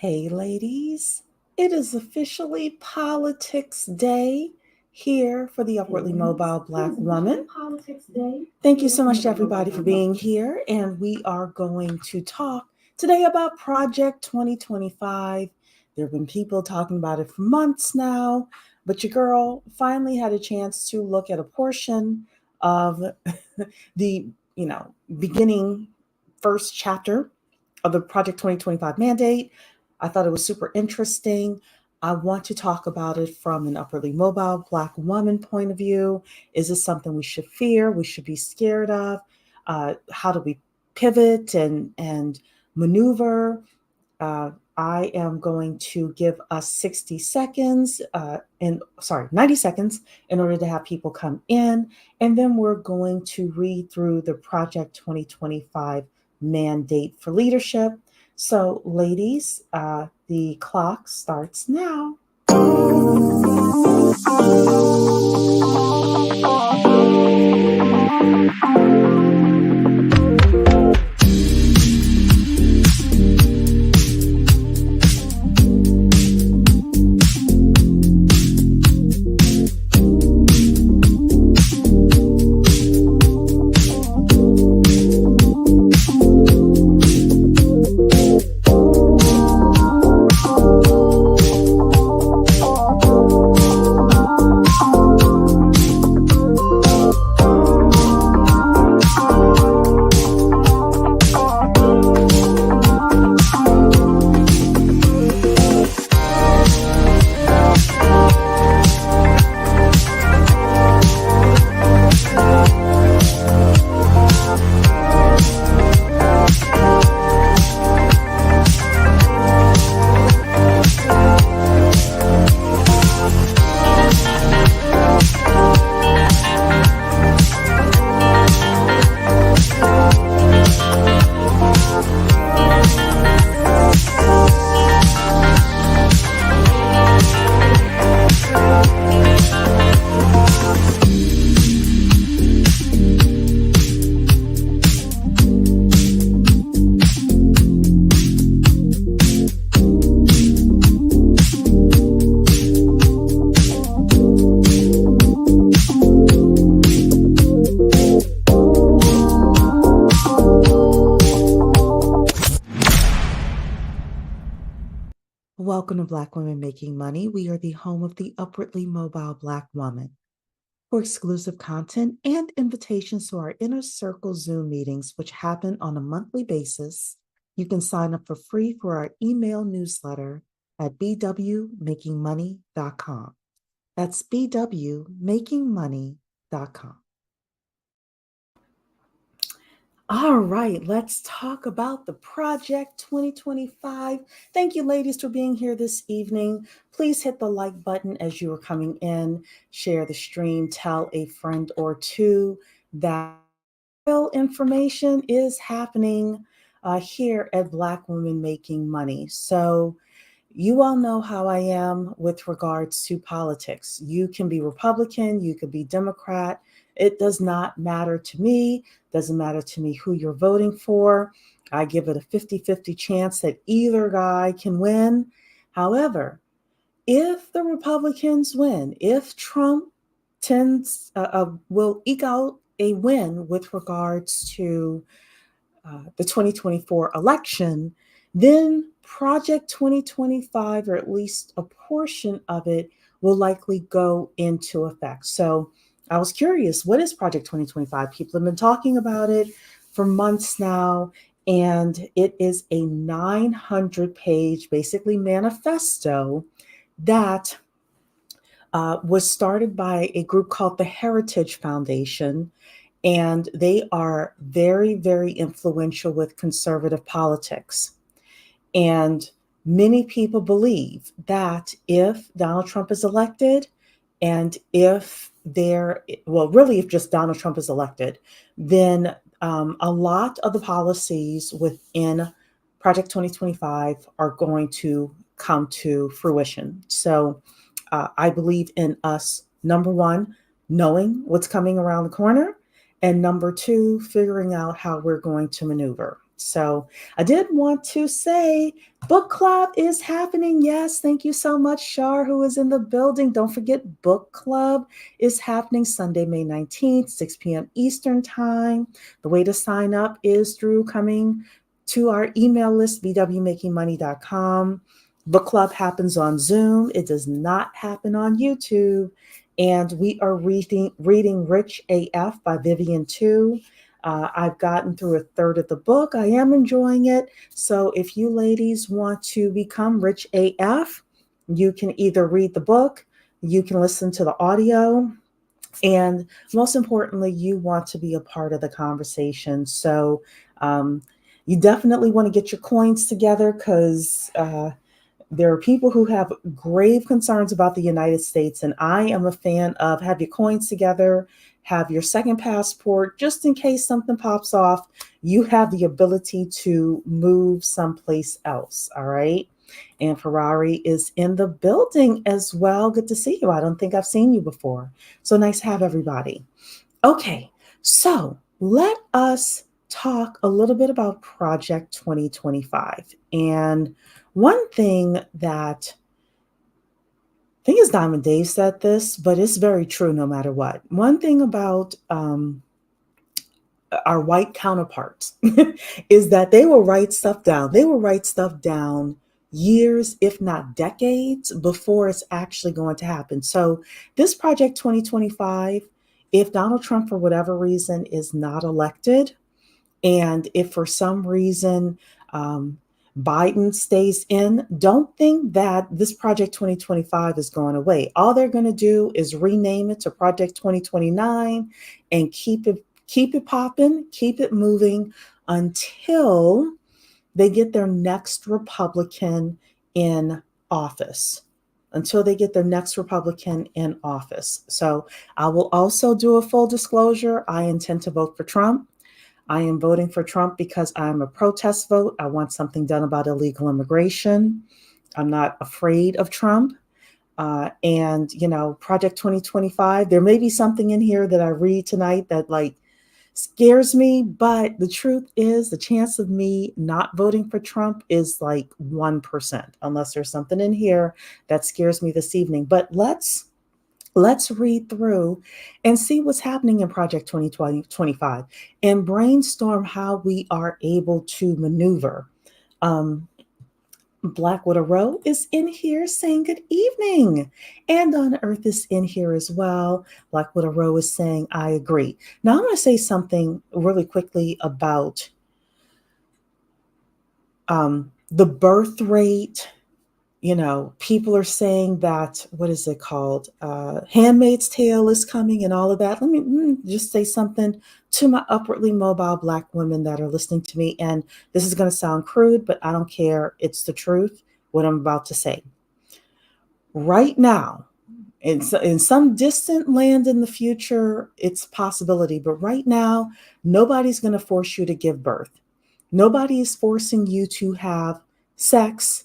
Hey, ladies, it is officially Politics Day here for the Upwardly Mobile Black Woman. Thank you so much to everybody for being here, and we are going to talk today about Project 2025. There have been people talking about it for months now, but your girl finally had a chance to look at a portion of the, beginning first chapter of the Project 2025 mandate. I thought it was super interesting. I want to talk about it from an upwardly mobile Black woman point of view. Is this something we should fear? We should be scared of? How do we pivot and maneuver? I am going to give us 60 seconds, 90 seconds in order to have people come in. And then we're going to read through the Project 2025 mandate for leadership. So, ladies, the clock starts now. Welcome to Black Women Making Money. We are the home of the upwardly mobile Black woman. For exclusive content and invitations to our Inner Circle Zoom meetings, which happen on a monthly basis, you can sign up for free for our email newsletter at bwmakingmoney.com. That's bwmakingmoney.com. All right, let's talk about the Project 2025. Thank you, ladies, for being here this evening. Please hit the like button as you are coming in, share the stream, tell a friend or two that real information is happening here at Black Women Making Money. So you all know how I am with regards to politics. You can be Republican, you could be Democrat. It does not matter to me. Doesn't matter to me who you're voting for. I give it a 50-50 chance that either guy can win. However, if the Republicans win, if Trump will eke out a win with regards to the 2024 election, then Project 2025, or at least a portion of it, will likely go into effect. So I was curious, what is Project 2025? People have been talking about it for months now, and it is a 900-page, basically, manifesto that was started by a group called the Heritage Foundation, and they are very, very influential with conservative politics. And many people believe that if Donald Trump is elected, and if just Donald Trump is elected, then a lot of the policies within Project 2025 are going to come to fruition. So I believe in us, number one, knowing what's coming around the corner, and number two, figuring out how we're going to maneuver. So I did want to say book club is happening. Yes, thank you so much, Shar, who is in the building. Don't forget, book club is happening Sunday, May 19th, 6 p.m. Eastern time. The way to sign up is through coming to our email list, bwmakingmoney.com. Book club happens on Zoom. It does not happen on YouTube. And we are reading Rich AF by Vivian Tu. I've gotten through a third of the book. I am enjoying it. So if you ladies want to become Rich AF, you can either read the book, you can listen to the audio, and most importantly, you want to be a part of the conversation. So you definitely want to get your coins together because there are people who have grave concerns about the United States, and I am a fan of have your coins together, have your second passport, just in case something pops off, you have the ability to move someplace else, all right? And Ferrari is in the building as well. Good to see you. I don't think I've seen you before. So nice to have everybody. Okay, so let us talk a little bit about Project 2025. And one thing that I think is Diamond Dave said this, but it's very true no matter what. One thing about our white counterparts is that they will write stuff down. They will write stuff down years, if not decades, before it's actually going to happen. So this Project 2025, if Donald Trump, for whatever reason, is not elected, and if for some reason Biden stays in, don't think that this Project 2025 is going away. All they're going to do is rename it to Project 2029 and keep it popping, keep it moving until they get their next Republican in office. Until they get their next Republican in office. So I will also do a full disclosure. I intend to vote for Trump. I am voting for Trump because I'm a protest vote. I want something done about illegal immigration. I'm not afraid of Trump. And, Project 2025, there may be something in here that I read tonight that scares me, but the truth is the chance of me not voting for Trump is 1%, unless there's something in here that scares me this evening. But let's read through and see what's happening in Project 2025 and brainstorm how we are able to maneuver. Black Widow Rowe is in here saying good evening. And On Earth is in here as well. Black Widow Rowe is saying, I agree. Now I'm going to say something really quickly about the birth rate. People are saying that, what is it called? Handmaid's Tale is coming and all of that. Let me just say something to my upwardly mobile Black women that are listening to me. And this is going to sound crude, but I don't care. It's the truth, what I'm about to say. Right now, in some distant land in the future, it's a possibility. But right now, nobody's going to force you to give birth. Nobody is forcing you to have sex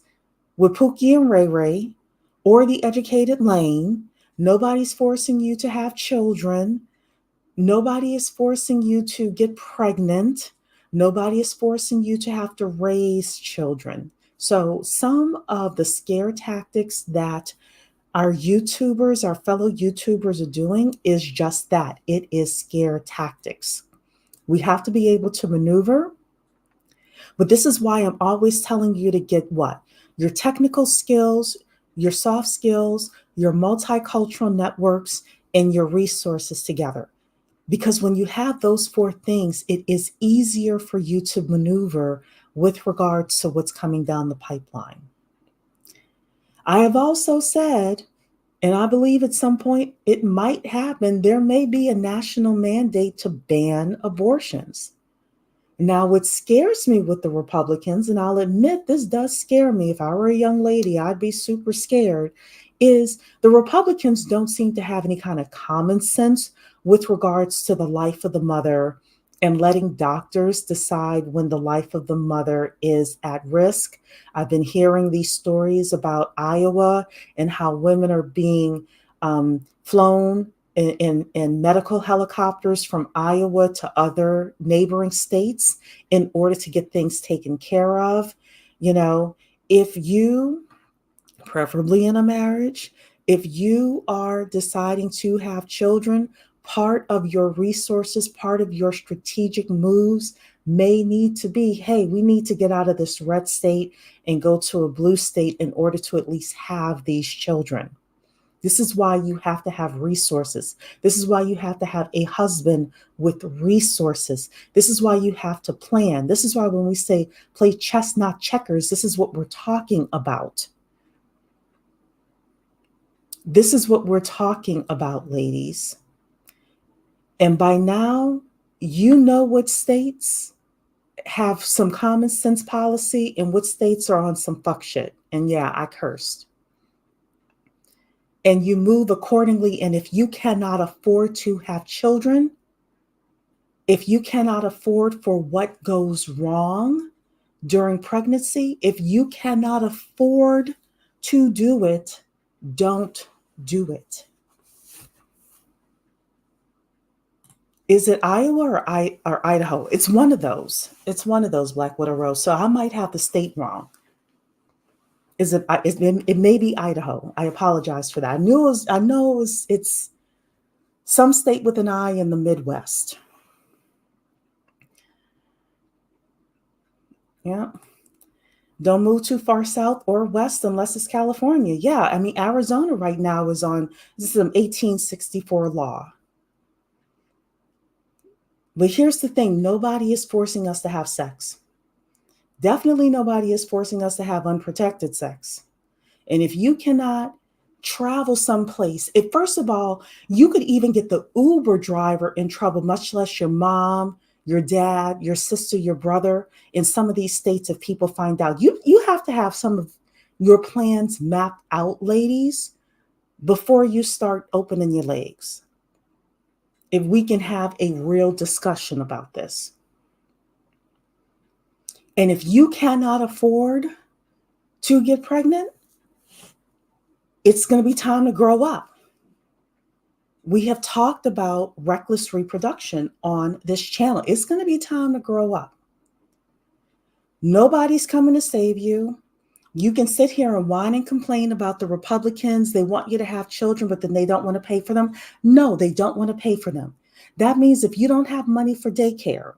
with Pookie and Ray Ray or the educated Lane. Nobody's forcing you to have children. Nobody is forcing you to get pregnant. Nobody is forcing you to have to raise children. So some of the scare tactics that our YouTubers, our fellow YouTubers are doing is just that. It is scare tactics. We have to be able to maneuver. But this is why I'm always telling you to get what? Your technical skills, your soft skills, your multicultural networks, and your resources together. Because when you have those four things, it is easier for you to maneuver with regards to what's coming down the pipeline. I have also said, and I believe at some point it might happen, there may be a national mandate to ban abortions. Now, what scares me with the Republicans, and I'll admit this does scare me, if I were a young lady, I'd be super scared, is the Republicans don't seem to have any kind of common sense with regards to the life of the mother and letting doctors decide when the life of the mother is at risk. I've been hearing these stories about Iowa and how women are being flown in medical helicopters from Iowa to other neighboring states in order to get things taken care of. You know, if you, preferably in a marriage, if you are deciding to have children, part of your resources, part of your strategic moves may need to be, hey, we need to get out of this red state and go to a blue state in order to at least have these children. This is why you have to have resources. This is why you have to have a husband with resources. This is why you have to plan. This is why when we say play chess, not checkers, this is what we're talking about. This is what we're talking about, ladies. And by now, you know what states have some common sense policy and what states are on some fuck shit. And yeah, I cursed. And you move accordingly. And if you cannot afford to have children, if you cannot afford for what goes wrong during pregnancy, if you cannot afford to do it, don't do it. Is it Iowa or Idaho? It's one of those. It's one of those, Black Widow Rose. So I might have the state wrong. It may be Idaho. I apologize for that. I know it's some state with an I in the Midwest. Yeah. Don't move too far south or west unless it's California. Yeah. I mean, Arizona right now is on, this is an 1864 law. But here's the thing. Nobody is forcing us to have sex. Definitely nobody is forcing us to have unprotected sex. And if you cannot travel someplace, first of all, you could even get the Uber driver in trouble, much less your mom, your dad, your sister, your brother. In some of these states, if people find out, you have to have some of your plans mapped out, ladies, before you start opening your legs. If we can have a real discussion about this. And if you cannot afford to get pregnant, it's going to be time to grow up. We have talked about reckless reproduction on this channel. It's going to be time to grow up. Nobody's coming to save you. You can sit here and whine and complain about the Republicans. They want you to have children, but then they don't want to pay for them. No, they don't want to pay for them. That means if you don't have money for daycare,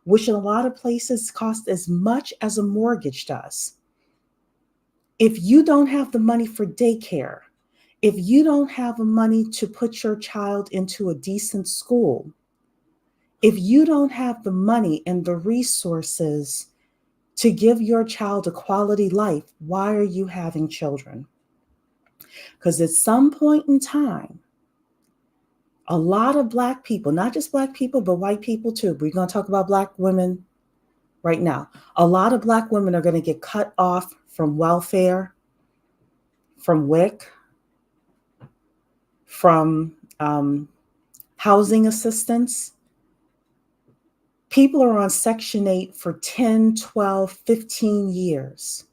which in a lot of places costs as much as a mortgage does, if you don't have the money for daycare, if you don't have the money to put your child into a decent school, if you don't have the money and the resources to give your child a quality life, why are you having children? Because at some point in time, a lot of Black people, not just Black people, but white people too. We're going to talk about Black women right now. A lot of Black women are going to get cut off from welfare, from WIC, from housing assistance. People are on Section 8 for 10, 12, 15 years.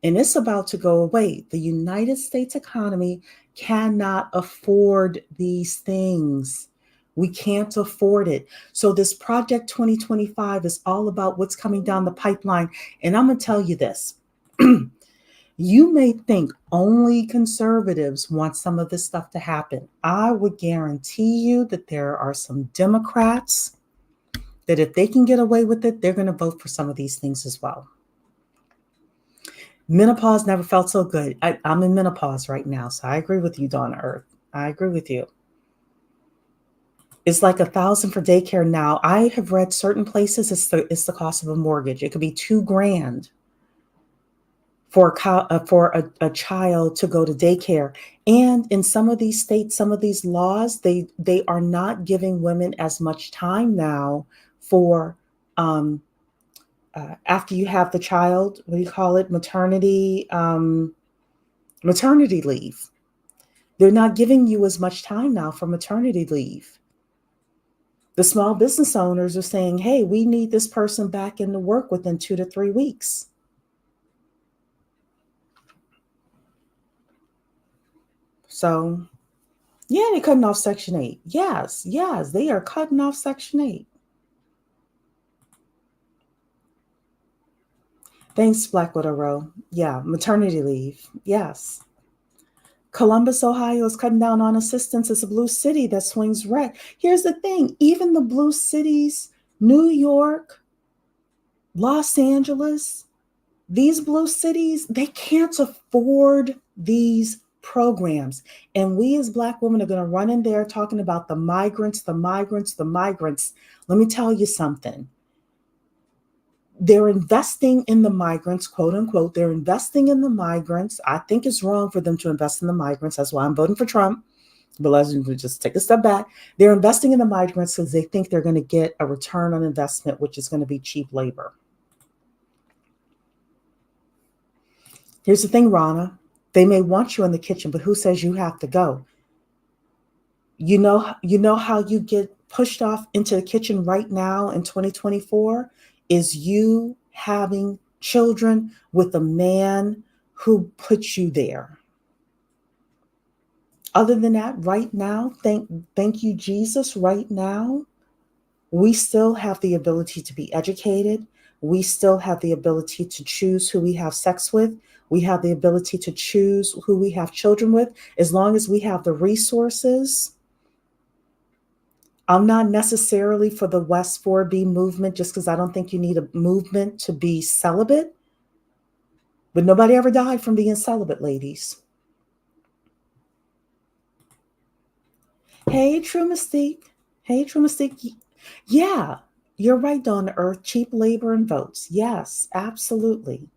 And it's about to go away. The United States economy cannot afford these things. We can't afford it. So this Project 2025 is all about what's coming down the pipeline. And I'm going to tell you this. You may think only conservatives want some of this stuff to happen. I would guarantee you that there are some Democrats that if they can get away with it, they're going to vote for some of these things as well. Menopause never felt so good. I'm in menopause right now, so I agree with you, Donna Earth. I agree with you. It's like $1,000 for daycare now. I have read certain places it's the cost of a mortgage. It could be $2,000 for a child to go to daycare. And in some of these states, some of these laws, they are not giving women as much time now for after you have the child. What do you call it? Maternity leave. They're not giving you as much time now for maternity leave. The small business owners are saying, hey, we need this person back into work within 2 to 3 weeks. So Yeah, they're cutting off Section 8. Yes, yes, they are cutting off Section 8. Thanks, Black Widow Row. Yeah, maternity leave. Yes. Columbus, Ohio is cutting down on assistance. It's a blue city that swings red. Here's the thing, even the blue cities, New York, Los Angeles, these blue cities, they can't afford these programs. And we as Black women are going to run in there talking about the migrants, the migrants, the migrants. Let me tell you something. They're investing in the migrants, quote unquote. They're investing in the migrants. I think it's wrong for them to invest in the migrants. That's why I'm voting for Trump. But let's just take a step back. They're investing in the migrants because they think they're going to get a return on investment, which is going to be cheap labor. Here's the thing, Rana. They may want you in the kitchen, but who says you have to go? You know how you get pushed off into the kitchen right now in 2024 is you having children with a man who put you there. Other than that, right now, thank you, Jesus, right now, we still have the ability to be educated. We still have the ability to choose who we have sex with. We have the ability to choose who we have children with, as long as we have the resources. I'm not necessarily for the West 4B movement just because I don't think you need a movement to be celibate. But nobody ever died from being celibate, ladies. Hey, True Mystique. Hey, True Mystique. Yeah, you're right, Dawn to Earth. Cheap labor and votes. Yes, absolutely.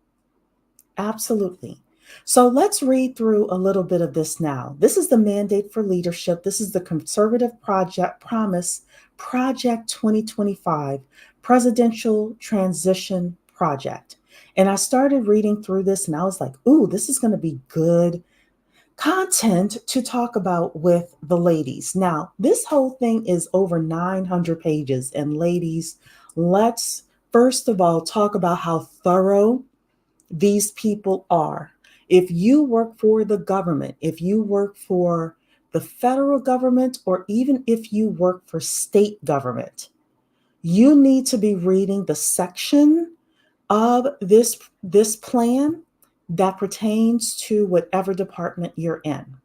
Absolutely. So let's read through a little bit of this now. This is the mandate for leadership. This is the Conservative Project Promise Project 2025 Presidential Transition Project. And I started reading through this and I was like, ooh, this is going to be good content to talk about with the ladies. Now, this whole thing is over 900 pages. And ladies, let's first of all talk about how thorough these people are. If you work for the government, if you work for the federal government, or even if you work for state government, you need to be reading the section of this plan that pertains to whatever department you're in.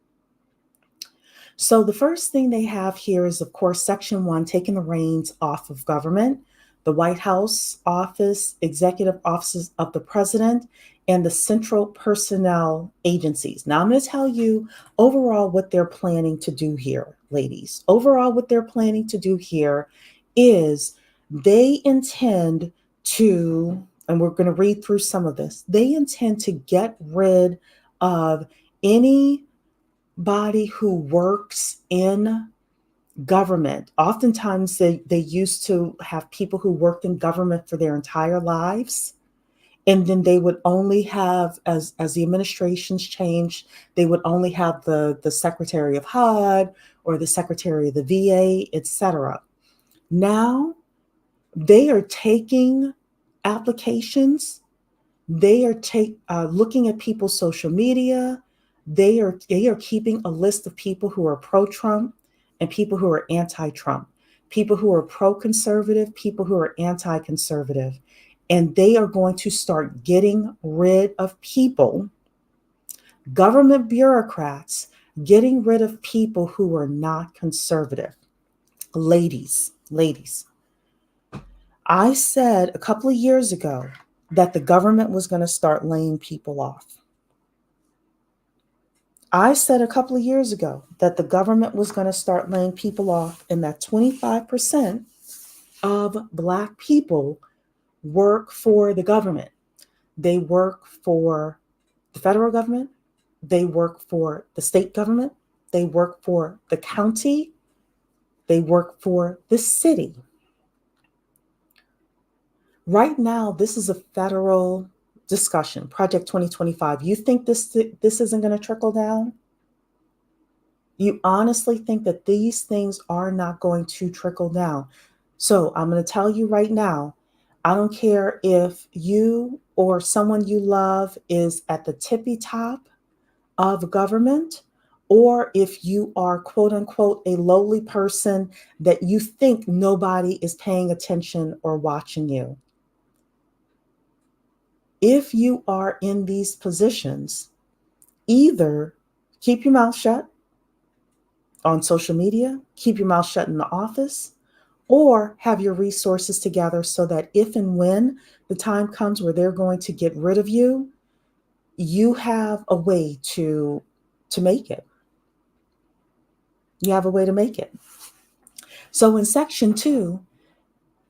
So the first thing they have here is, of course, Section 1, taking the reins off of government, the White House office, executive offices of the president, and the central personnel agencies. Now, I'm going to tell you overall what they're planning to do here, ladies. Overall, what they're planning to do here is they intend to, and we're going to read through some of this, they intend to get rid of any body who works in government. Oftentimes they used to have people who worked in government for their entire lives. And then they would only have, as the administrations changed, they would only have the Secretary of HUD or the Secretary of the VA, etc. Now they are taking applications. They are looking at people's social media. They are keeping a list of people who are pro-Trump and people who are anti-Trump, people who are pro-conservative, people who are anti-conservative. And they are going to start getting rid of people, government bureaucrats, getting rid of people who are not conservative. Ladies, I said a couple of years ago that the government was going to start laying people off. I said a couple of years ago that the government was going to start laying people off, and that 25% of Black people work for the government. They work for the federal government. They work for the state government. They work for the county. They work for the city. Right now, this is a federal discussion, Project 2025. You think this isn't going to trickle down? You honestly think that these things are not going to trickle down? So I'm going to tell you right now, I don't care if you or someone you love is at the tippy top of government, or if you are quote unquote a lowly person that you think nobody is paying attention or watching you. If you are in these positions, either keep your mouth shut on social media, keep your mouth shut in the office, or have your resources together so that if and when the time comes where they're going to get rid of you, you have a way to make it. You have a way to make it. So in section 2,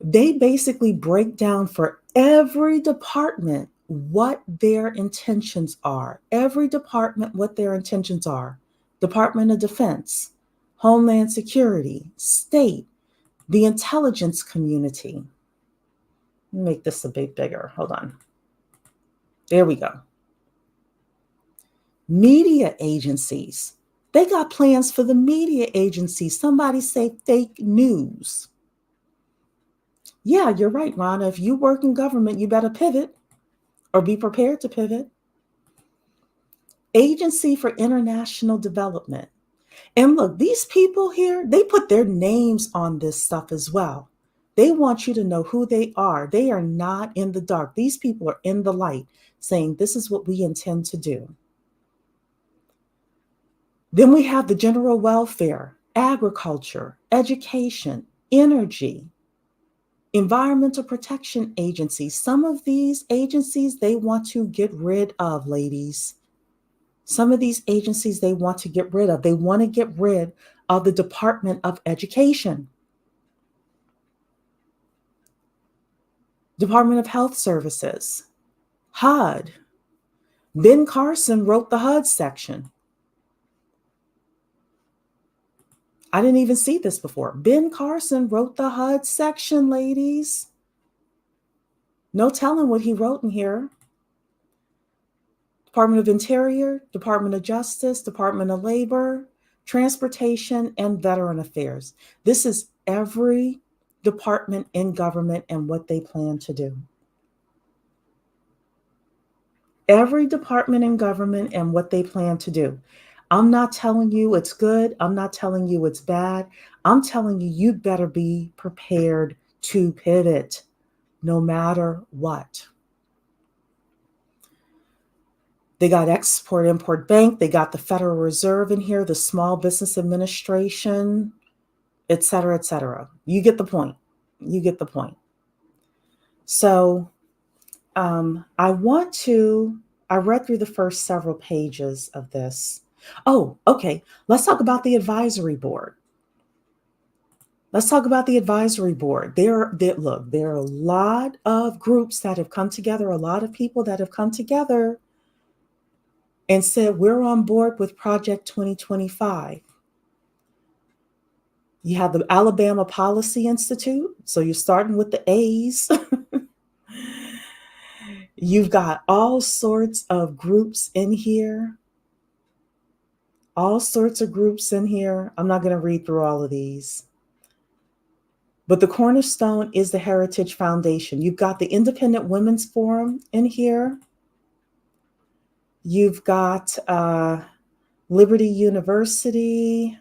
they basically break down for every department what their intentions are. Every department, what their intentions are. Department of Defense, Homeland Security, State, the intelligence community. Let me make this a bit bigger. Hold on. There we go. Media agencies. They got plans for the media agencies. Somebody say fake news. Yeah, you're right, Rhonda. If you work in government, you better pivot or be prepared to pivot. Agency for International Development. And look, these people here, they put their names on this stuff as well. They want you to know who they are. They are not in the dark. These people are in the light saying, this is what we intend to do. Then we have the general welfare, agriculture, education, energy, environmental protection agencies. Some of these agencies they want to get rid of, ladies. Some of these agencies they want to get rid of. They want to get rid of the Department of Education, Department of Health Services, HUD. Ben Carson wrote the HUD section. I didn't even see this before. Ben Carson wrote the HUD section, ladies. No telling what he wrote in here. Department of Interior, Department of Justice, Department of Labor, Transportation, and Veteran Affairs. This is every department in government and what they plan to do. Every department in government and what they plan to do. I'm not telling you it's good. I'm not telling you it's bad. I'm telling you, you better be prepared to pivot no matter what. They got Export-Import Bank. They got the Federal Reserve in here, the Small Business Administration, et cetera, et cetera. You get the point. You get the point. So I read through the first several pages of this. Oh, okay. Let's talk about the advisory board. Let's talk about the advisory board. There are a lot of groups that have come together, a lot of people that have come together and said, we're on board with Project 2025. You have the Alabama Policy Institute. So you're starting with the A's. You've got all sorts of groups in here. All sorts of groups in here. I'm not going to read through all of these. But the cornerstone is the Heritage Foundation. You've got the Independent Women's Forum in here. You've got Liberty University.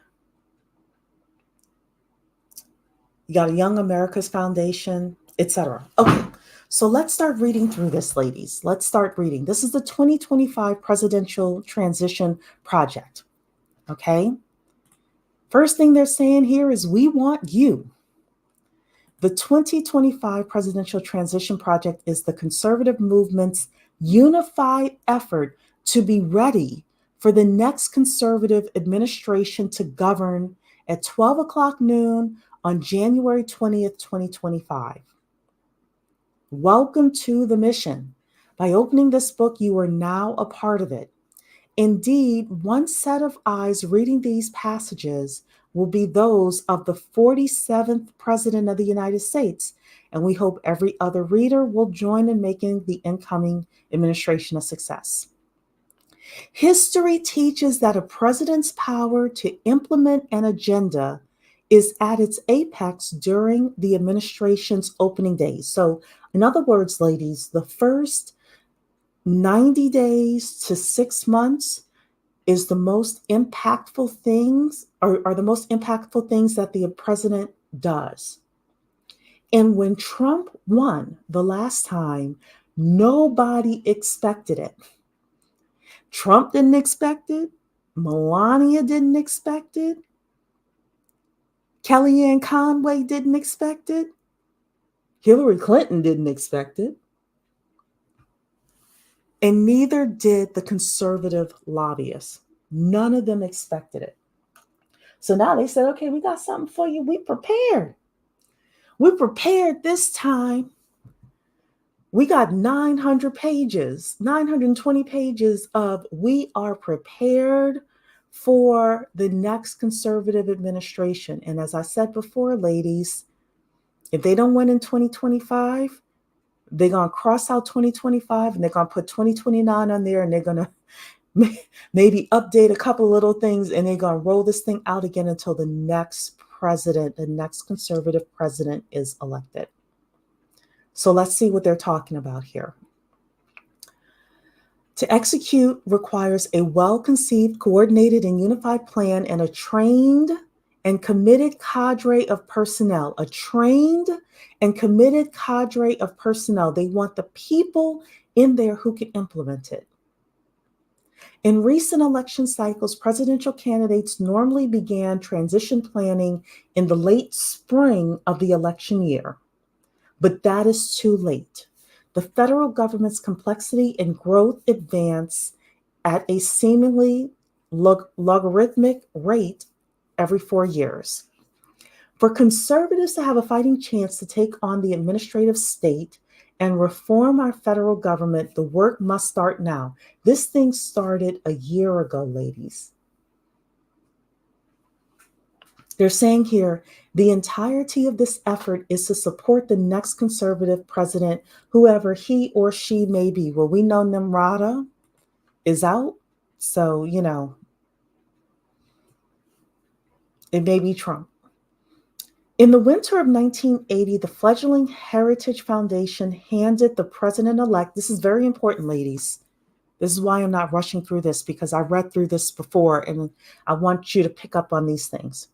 You got a Young America's Foundation, etc. Okay, so let's start reading through this, ladies. Let's start reading. This is the 2025 Presidential Transition Project. Okay. First thing they're saying here is we want you. The 2025 Presidential Transition Project is the conservative movement's unified effort to be ready for the next conservative administration to govern at 12 o'clock noon on January 20th, 2025. Welcome to the mission. By opening this book, you are now a part of it. Indeed, one set of eyes reading these passages will be those of the 47th President of the United States, and we hope every other reader will join in making the incoming administration a success. History teaches that a president's power to implement an agenda is at its apex during the administration's opening days. So, in other words, ladies, the first 90 days to 6 months, is the most impactful things, or are the most impactful things that the president does. And when Trump won the last time, nobody expected it. Trump didn't expect it. Melania didn't expect it. Kellyanne Conway didn't expect it. Hillary Clinton didn't expect it. And neither did the conservative lobbyists. None of them expected it. So now they said, okay, we got something for you. We prepared. We prepared this time. We got 900 pages, 920 pages of we are prepared for the next conservative administration. And as I said before, ladies, if they don't win in 2025, they're going to cross out 2025 and they're going to put 2029 on there, and they're going to maybe update a couple little things, and they're going to roll this thing out again until the next president, the next conservative president is elected. So let's see what they're talking about here. To execute requires a well-conceived, coordinated, and unified plan and a trained and committed cadre of personnel. A trained and committed cadre of personnel. They want the people in there who can implement it. In recent election cycles, presidential candidates normally began transition planning in the late spring of the election year. But that is too late. The federal government's complexity and growth advance at a seemingly logarithmic rate every 4 years. For conservatives to have a fighting chance to take on the administrative state and reform our federal government, the work must start now. This thing started a year ago, ladies. They're saying here, the entirety of this effort is to support the next conservative president, whoever he or she may be. Well, we know Nimrata is out, so, it may be Trump. In the winter of 1980, the fledgling Heritage Foundation handed the president-elect, this is very important, ladies. This is why I'm not rushing through this, because I read through this before, and I want you to pick up on these things.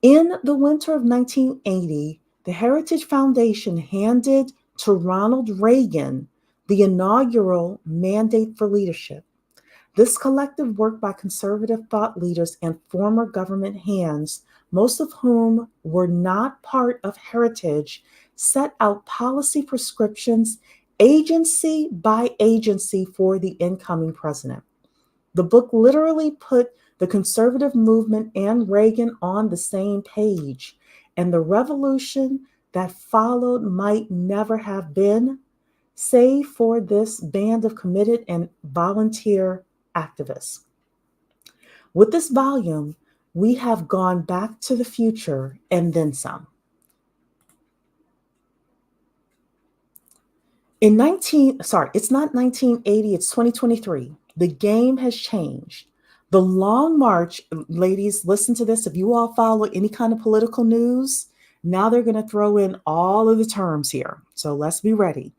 In the winter of 1980, the Heritage Foundation handed to Ronald Reagan the inaugural Mandate for Leadership. This collective work by conservative thought leaders and former government hands, most of whom were not part of Heritage, set out policy prescriptions agency by agency for the incoming president. The book literally put the conservative movement and Reagan on the same page, and the revolution that followed might never have been, save for this band of committed and volunteer activists. With this volume, we have gone back to the future and then some. It's not 1980, it's 2023. The game has changed. The Long March, ladies, listen to this. If you all follow any kind of political news, now they're going to throw in all of the terms here. So let's be ready.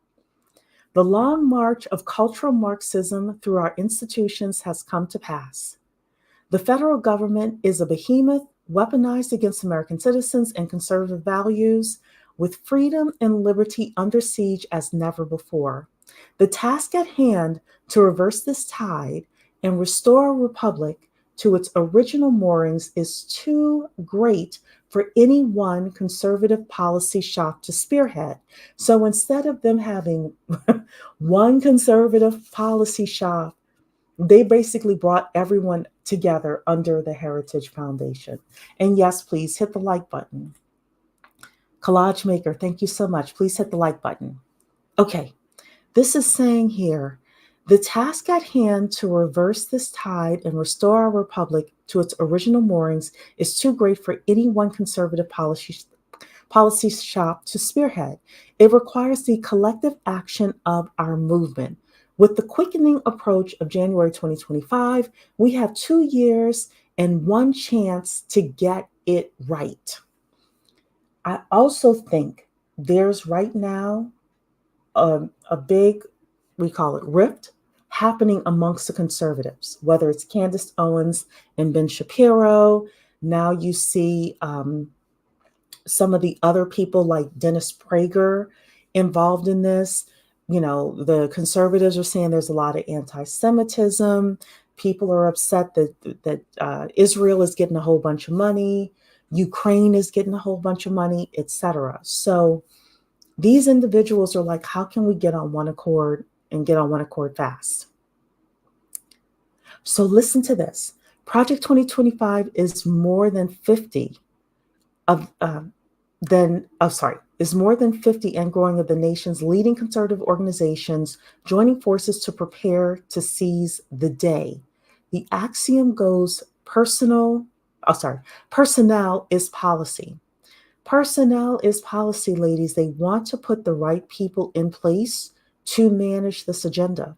The long march of cultural Marxism through our institutions has come to pass. The federal government is a behemoth weaponized against American citizens and conservative values, with freedom and liberty under siege as never before. The task at hand to reverse this tide and restore a republic to its original moorings is too great for any one conservative policy shop to spearhead. So instead of them having one conservative policy shop, they basically brought everyone together under the Heritage Foundation. And yes, please hit the like button. Collage Maker, thank you so much. Please hit the like button. Okay, this is saying here, the task at hand to reverse this tide and restore our republic to its original moorings is too great for any one conservative policy shop to spearhead. It requires the collective action of our movement. With the quickening approach of January 2025, we have 2 years and one chance to get it right. I also think there's right now a big, we call it rift, happening amongst the conservatives, whether it's Candace Owens and Ben Shapiro. Now you see some of the other people like Dennis Prager involved in this. The conservatives are saying there's a lot of anti-Semitism. People are upset that Israel is getting a whole bunch of money, Ukraine is getting a whole bunch of money, etc. So these individuals are like, how can we get on one accord and get on one accord fast? So listen to this. Project 2025 is more than 50 is more than 50 and growing of the nation's leading conservative organizations joining forces to prepare to seize the day. The axiom goes personnel is policy. Personnel is policy, ladies. They want to put the right people in place to manage this agenda.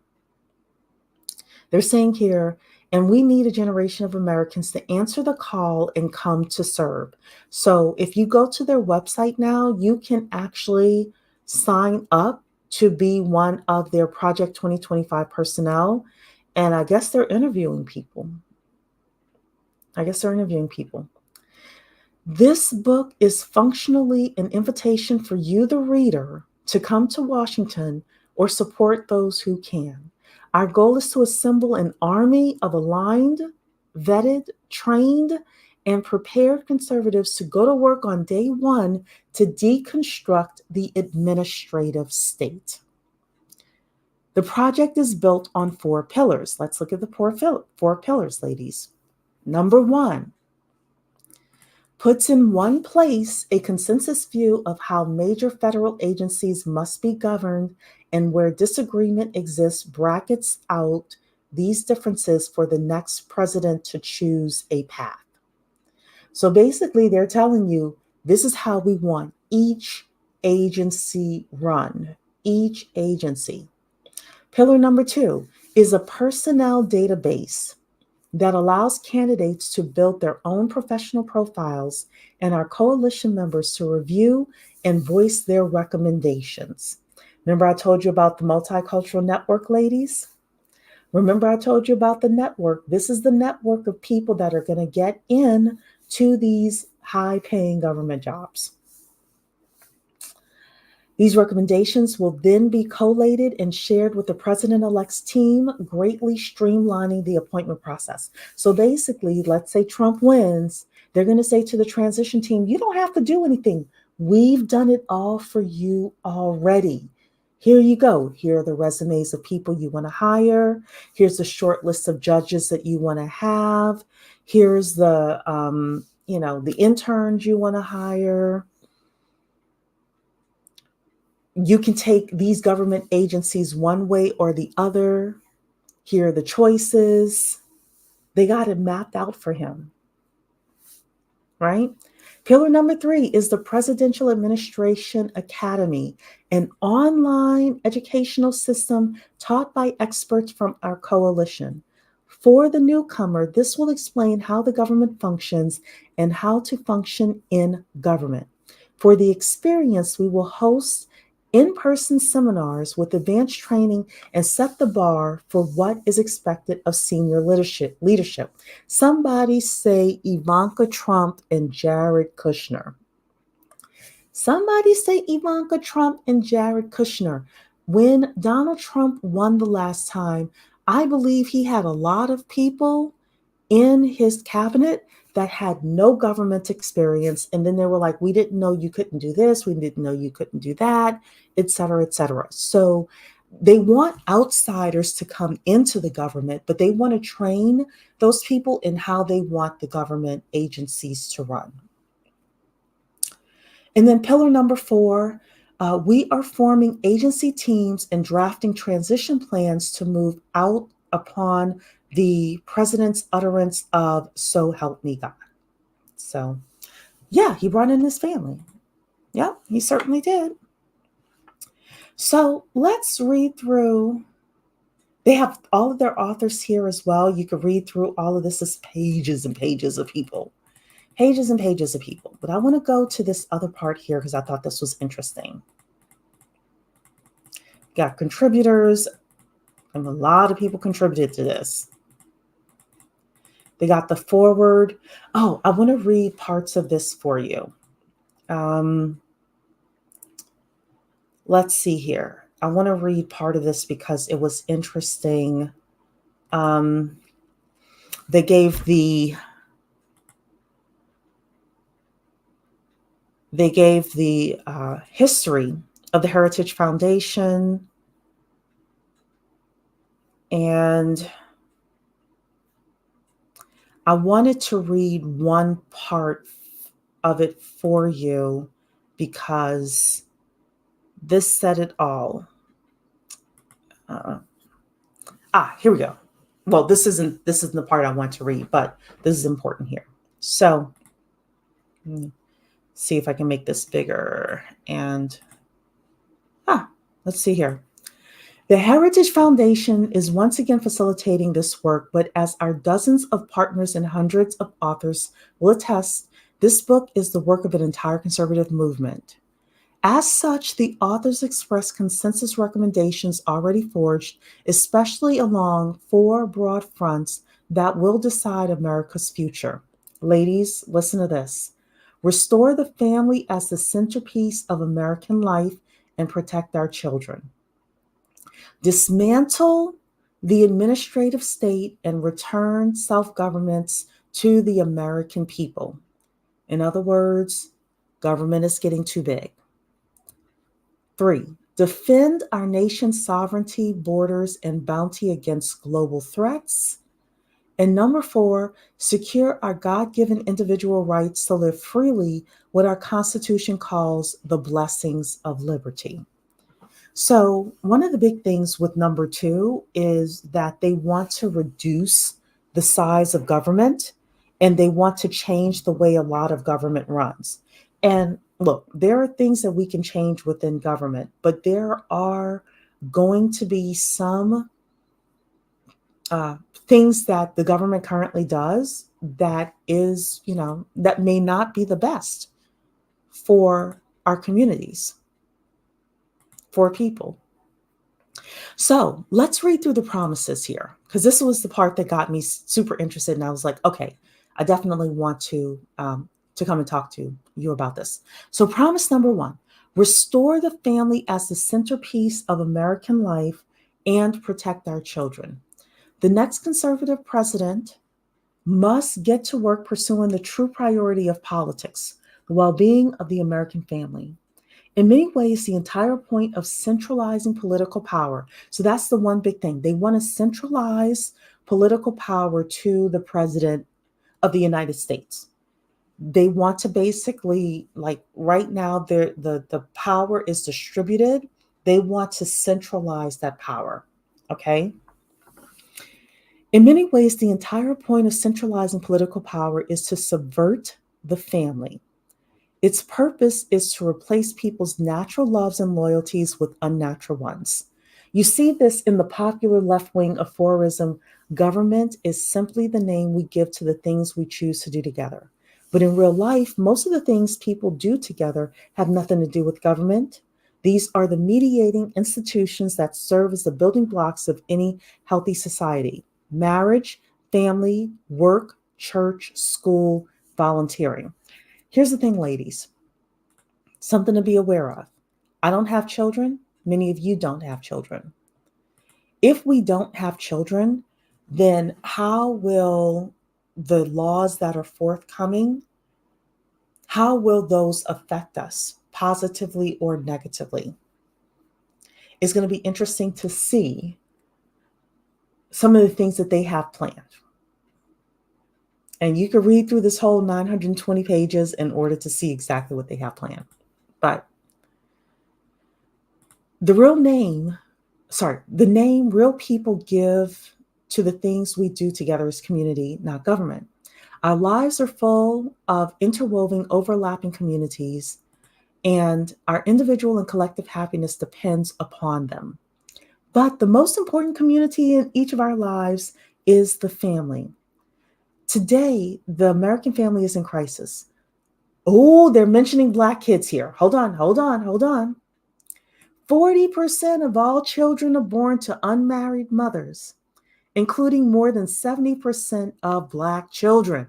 They're saying here, and we need a generation of Americans to answer the call and come to serve. So if you go to their website now, you can actually sign up to be one of their Project 2025 personnel. And I guess they're interviewing people. This book is functionally an invitation for you, the reader, to come to Washington or support those who can. Our goal is to assemble an army of aligned, vetted, trained, and prepared conservatives to go to work on day one to deconstruct the administrative state. The project is built on 4 pillars. Let's look at the 4 pillars, ladies. Number 1, puts in one place a consensus view of how major federal agencies must be governed, and where disagreement exists, brackets out these differences for the next president to choose a path. So basically, they're telling you, this is how we want each agency run, each agency. Pillar number 2 is a personnel database that allows candidates to build their own professional profiles and our coalition members to review and voice their recommendations. Remember I told you about the multicultural network, ladies? Remember I told you about the network? This is the network of people that are going to get in to these high-paying government jobs. These recommendations will then be collated and shared with the president-elect's team, greatly streamlining the appointment process. So basically, let's say Trump wins, they're going to say to the transition team, you don't have to do anything. We've done it all for you already. Here you go. Here are the resumes of people you want to hire. Here's a short list of judges that you want to have. Here's the, the interns you want to hire. You can take these government agencies one way or the other. Here are the choices. They got it mapped out for him, right? Pillar number 3 is the Presidential Administration Academy, an online educational system taught by experts from our coalition. For the newcomer, this will explain how the government functions and how to function in government. For the experienced, we will host in-person seminars with advanced training and set the bar for what is expected of senior leadership. Somebody say Ivanka Trump and Jared Kushner. Somebody say Ivanka Trump and Jared Kushner. When Donald Trump won the last time, I believe he had a lot of people in his cabinet that had no government experience. And then they were like, we didn't know you couldn't do this. We didn't know you couldn't do that, et cetera, et cetera. So they want outsiders to come into the government, but they want to train those people in how they want the government agencies to run. And then pillar number 4, we are forming agency teams and drafting transition plans to move out upon the president's utterance of "so help me God." So, yeah, he brought in his family. Yeah, he certainly did. So let's read through. They have all of their authors here as well. You can read through all of this. Is pages and pages of people. Pages and pages of people. But I want to go to this other part here because I thought this was interesting. Got contributors. And a lot of people contributed to this. They got the foreword. Oh, I want to read parts of this for you. Let's see here. I want to read part of this because it was interesting. They gave the history of the Heritage Foundation, and I wanted to read one part of it for you because this said it all. Here we go. Well, this isn't the part I want to read, but this is important here. So, see if I can make this bigger. And let's see here. The Heritage Foundation is once again facilitating this work, but as our dozens of partners and hundreds of authors will attest, this book is the work of an entire conservative movement. As such, the authors express consensus recommendations already forged, especially along 4 broad fronts that will decide America's future. Ladies, listen to this. Restore the family as the centerpiece of American life and protect our children. Dismantle the administrative state and return self-governments to the American people. In other words, government is getting too big. 3, defend our nation's sovereignty, borders, and bounty against global threats. And number 4, secure our God-given individual rights to live freely, what our Constitution calls the blessings of liberty. So one of the big things with number 2 is that they want to reduce the size of government, and they want to change the way a lot of government runs. And look, there are things that we can change within government, but there are going to be some things that the government currently does that is, that may not be the best for our communities, for people. So let's read through the promises here, because this was the part that got me super interested. And I was like, okay, I definitely want to come and talk to you about this. So promise number 1, restore the family as the centerpiece of American life and protect our children. The next conservative president must get to work pursuing the true priority of politics, the well-being of the American family. In many ways, the entire point of centralizing political power. So that's the one big thing. They want to centralize political power to the president of the United States. They want to basically, like right now, the power is distributed. They want to centralize that power. Okay. In many ways, the entire point of centralizing political power is to subvert the family. Its purpose is to replace people's natural loves and loyalties with unnatural ones. You see this in the popular left wing aphorism, government is simply the name we give to the things we choose to do together. But in real life, most of the things people do together have nothing to do with government. These are the mediating institutions that serve as the building blocks of any healthy society: marriage, family, work, church, school, volunteering. Here's the thing, ladies, something to be aware of. I don't have children. Many of you don't have children. If we don't have children, then how will the laws that are forthcoming, how will those affect us positively or negatively? It's going to be interesting to see some of the things that they have planned. And you can read through this whole 920 pages in order to see exactly what they have planned. But the name real people give to the things we do together is community, not government. Our lives are full of interwoven, overlapping communities, and our individual and collective happiness depends upon them. But the most important community in each of our lives is the family. Today, the American family is in crisis. Oh, they're mentioning Black kids here. Hold on. 40% of all children are born to unmarried mothers, including more than 70% of Black children.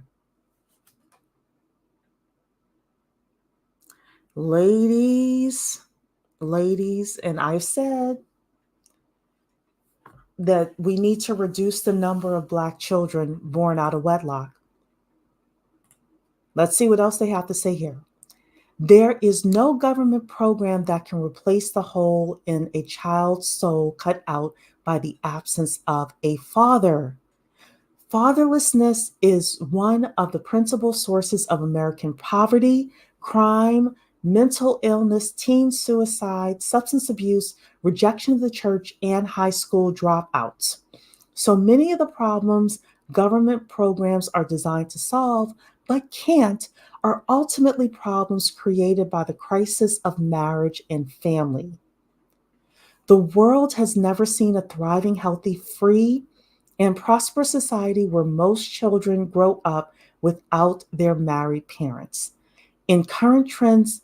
Ladies, and I've said that we need to reduce the number of Black children born out of wedlock. Let's see what else they have to say here. There is no government program that can replace the hole in a child's soul cut out by the absence of a father. Fatherlessness is one of the principal sources of American poverty, crime, mental illness, teen suicide, substance abuse, rejection of the church, and high school dropouts. So many of the problems government programs are designed to solve but can't are ultimately problems created by the crisis of marriage and family. The world has never seen a thriving, healthy, free, and prosperous society where most children grow up without their married parents. If current trends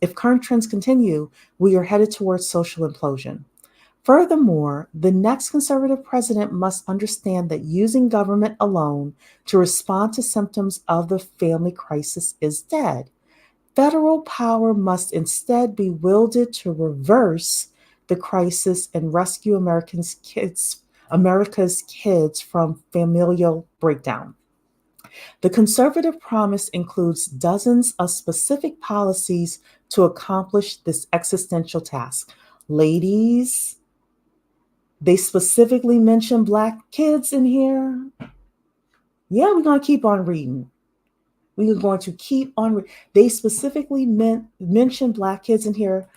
continue, we are headed towards social implosion. Furthermore, the next conservative president must understand that using government alone to respond to symptoms of the family crisis is dead. Federal power must instead be wielded to reverse the crisis and rescue America's kids from familial breakdown. The conservative promise includes dozens of specific policies to accomplish this existential task. Ladies, they specifically mention Black kids in here. Yeah, we're going to keep on reading. We are going to keep on. They specifically mention Black kids in here.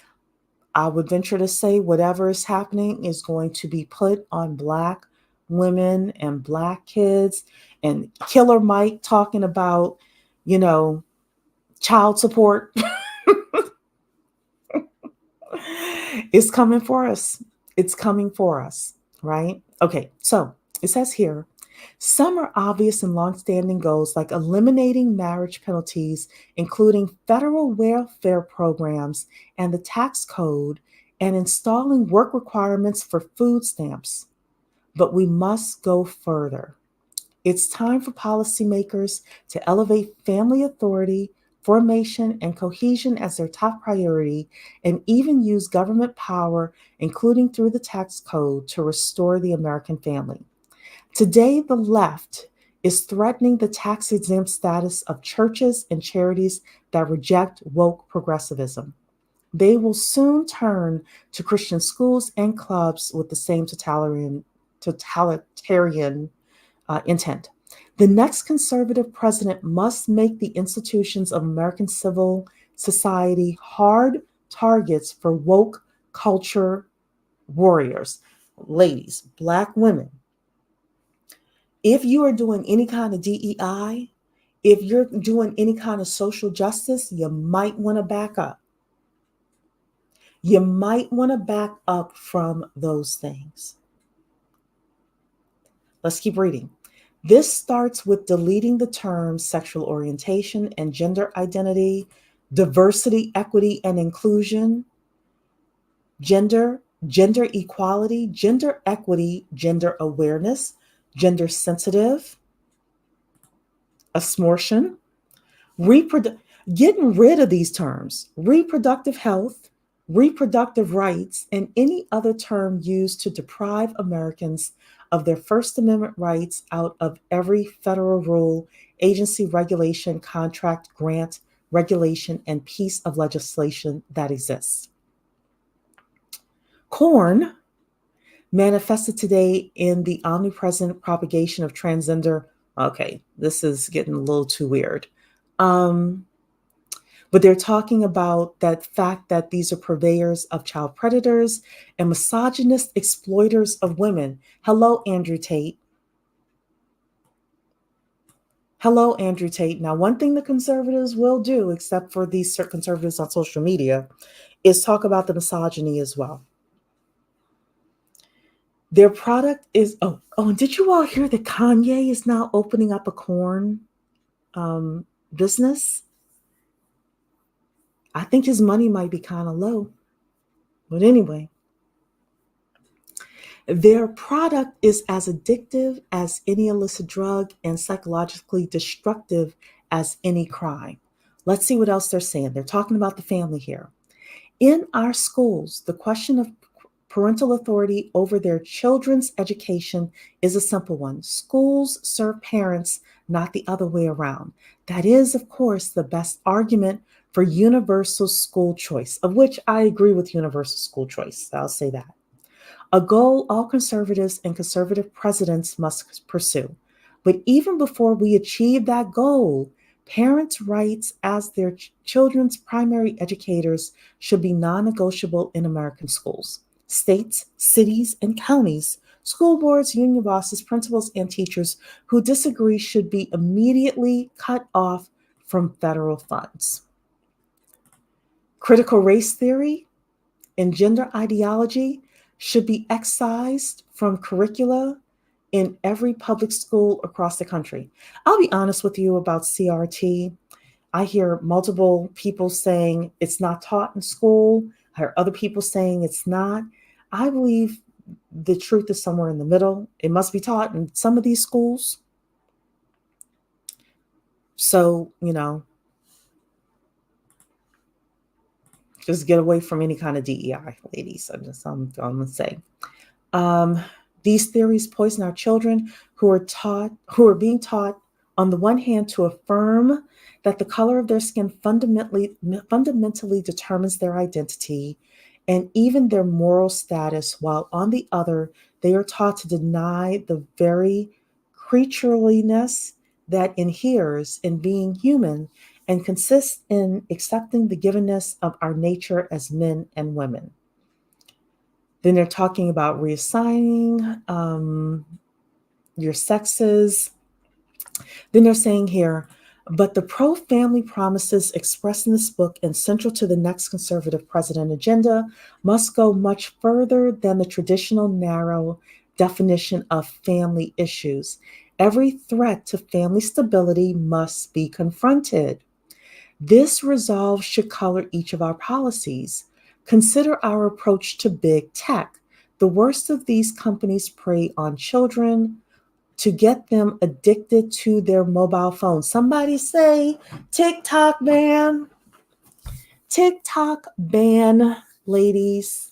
I would venture to say whatever is happening is going to be put on Black women and Black kids. And Killer Mike talking about, child support. It's coming for us. It's coming for us, right? Okay, so it says here, some are obvious and longstanding goals like eliminating marriage penalties, including federal welfare programs and the tax code, and installing work requirements for food stamps. But we must go further. It's time for policymakers to elevate family authority, formation, and cohesion as their top priority, and even use government power, including through the tax code, to restore the American family. Today, the left is threatening the tax-exempt status of churches and charities that reject woke progressivism. They will soon turn to Christian schools and clubs with the same totalitarian intent. The next conservative president must make the institutions of American civil society hard targets for woke culture warriors. Ladies, Black women, if you are doing any kind of DEI, if you're doing any kind of social justice, you might want to back up. You might want to back up from those things. Let's keep reading. This starts with deleting the terms sexual orientation and gender identity, diversity, equity, and inclusion, gender equality, gender equity, gender awareness, gender sensitive, assortion, getting rid of these terms, reproductive health, reproductive rights, and any other term used to deprive Americans of their First Amendment rights out of every federal rule, agency, regulation, contract, grant, regulation, and piece of legislation that exists. Corn manifested today in the omnipresent propagation of transgender. Okay, this is getting a little too weird. But they're talking about that fact that these are purveyors of child predators and misogynist exploiters of women. Hello, Andrew Tate. Hello, Andrew Tate. Now, one thing the conservatives will do, except for these conservatives on social media, is talk about the misogyny as well. Their product is, and did you all hear that Kanye is now opening up a corn business? I think his money might be kind of low. But anyway, Their product is as addictive as any illicit drug and psychologically destructive as any crime. Let's see what else they're saying. They're talking about the family here. In our schools, the question of parental authority over their children's education is a simple one. Schools serve parents, not the other way around. That is, of course, the best argument for universal school choice, of which I agree with universal school choice. I'll say that. A goal all conservatives and conservative presidents must pursue. But even before we achieve that goal, parents' rights as their children's primary educators should be non-negotiable in American schools. States, cities, and counties, school boards, union bosses, principals, and teachers who disagree should be immediately cut off from federal funds. Critical race theory and gender ideology should be excised from curricula in every public school across the country. I'll be honest with you about CRT. I hear multiple people saying it's not taught in school. I hear other people saying it's not. I believe the truth is somewhere in the middle. It must be taught in some of these schools. So, just get away from any kind of DEI, ladies. I'm going to say. These theories poison our children who are being taught, on the one hand, to affirm that the color of their skin fundamentally determines their identity and even their moral status, while on the other, they are taught to deny the very creatureliness that inheres in being human and consists in accepting the givenness of our nature as men and women. Then they're talking about reassigning your sexes. Then they're saying here, but the pro-family promises expressed in this book and central to the next conservative president agenda must go much further than the traditional narrow definition of family issues. Every threat to family stability must be confronted. This resolve should color each of our policies. Consider our approach to big tech. The worst of these companies prey on children to get them addicted to their mobile phones. Somebody say TikTok ban. TikTok ban, ladies.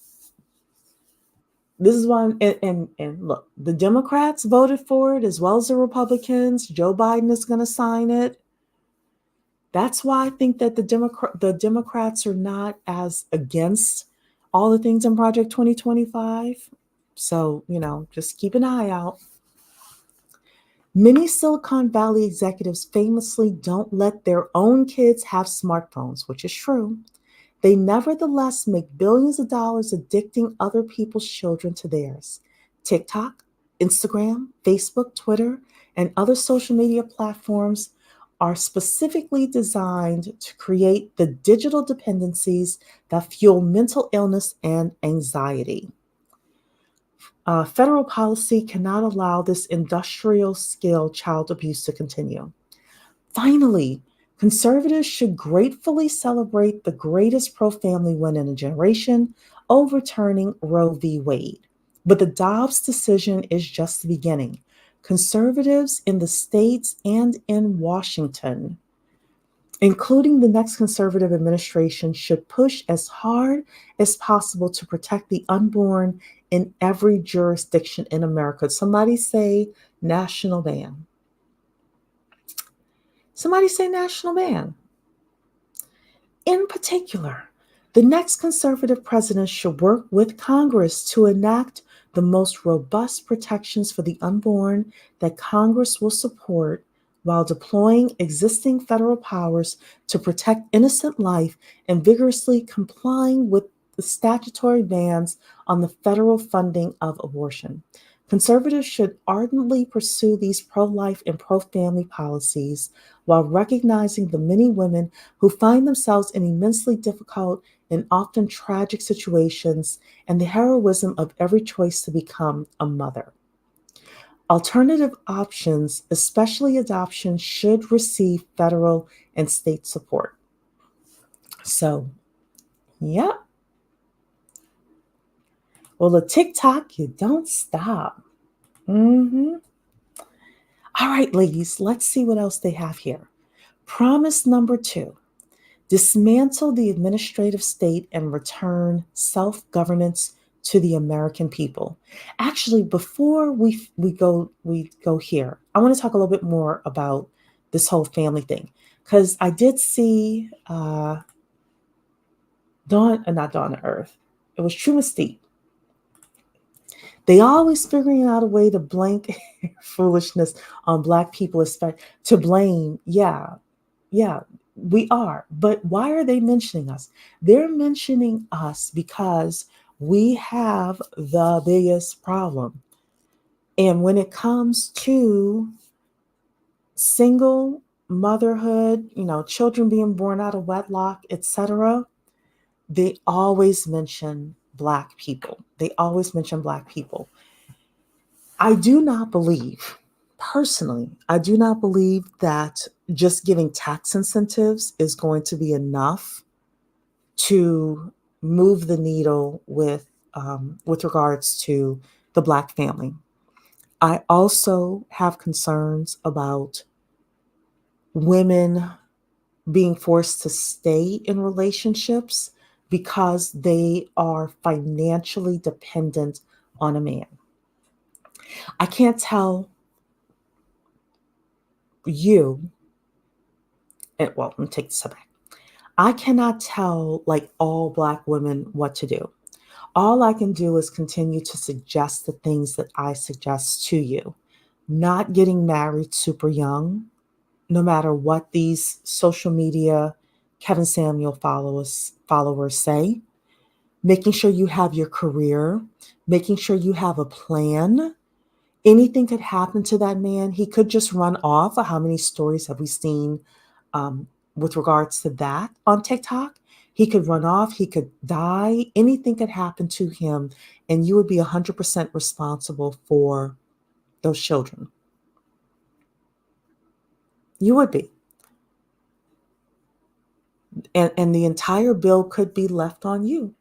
This is why, and look, the Democrats voted for it as well as the Republicans. Joe Biden is going to sign it. That's why I think that the Democrats are not as against all the things in Project 2025. So, just keep an eye out. Many Silicon Valley executives famously don't let their own kids have smartphones, which is true. They nevertheless make billions of dollars addicting other people's children to theirs. TikTok, Instagram, Facebook, Twitter, and other social media platforms are specifically designed to create the digital dependencies that fuel mental illness and anxiety. Federal policy cannot allow this industrial-scale child abuse to continue. Finally, conservatives should gratefully celebrate the greatest pro-family win in a generation, overturning Roe v. Wade. But the Dobbs decision is just the beginning. Conservatives in the states and in Washington, including the next conservative administration, should push as hard as possible to protect the unborn in every jurisdiction in America. Somebody say national ban. Somebody say national ban. In particular, the next conservative president should work with Congress to enact the most robust protections for the unborn that Congress will support while deploying existing federal powers to protect innocent life and vigorously complying with the statutory bans on the federal funding of abortion. Conservatives should ardently pursue these pro-life and pro-family policies while recognizing the many women who find themselves in immensely difficult and often tragic situations and the heroism of every choice to become a mother. Alternative options, especially adoption, should receive federal and state support. So, yeah. Well, a TikTok, you don't stop. Mm-hmm. All right, ladies, let's see what else they have here. Promise number 2: dismantle the administrative state and return self-governance to the American people. Actually, before we go here, I want to talk a little bit more about this whole family thing, because I did see not Dawn of Earth. It was True Mystique. They always figuring out a way to blank foolishness on Black people, especially to blame. Yeah, yeah, we are. But why are they mentioning us? They're mentioning us because we have the biggest problem. And when it comes to single motherhood, children being born out of wedlock, etc., they always mention Black people. They always mention Black people. I do not believe, personally, I do not believe that just giving tax incentives is going to be enough to move the needle with regards to the Black family. I also have concerns about women being forced to stay in relationships because they are financially dependent on a man. I can't tell you, well, let me take this back. I cannot tell like all Black women what to do. All I can do is continue to suggest the things that I suggest to you. Not getting married super young, no matter what these social media Kevin Samuel followers say. Making sure you have your career, making sure you have a plan. Anything could happen to that man. He could just run off. How many stories have we seen um, with regards to that on TikTok? He could run off. He could die. Anything could happen to him, and you would be 100% responsible for those children. You would be. And the entire bill could be left on you.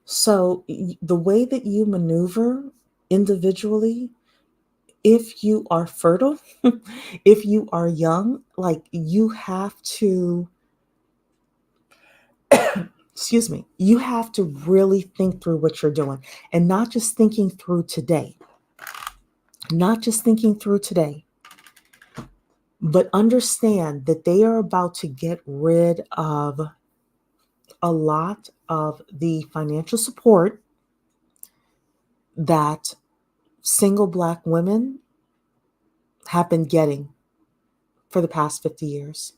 So the way that you maneuver individually, if you are fertile, if you are young, like you have to, excuse me, you have to really think through what you're doing, and not just thinking through today, not just thinking through today, but understand that they are about to get rid of a lot of the financial support that single Black women have been getting for the past 50 years.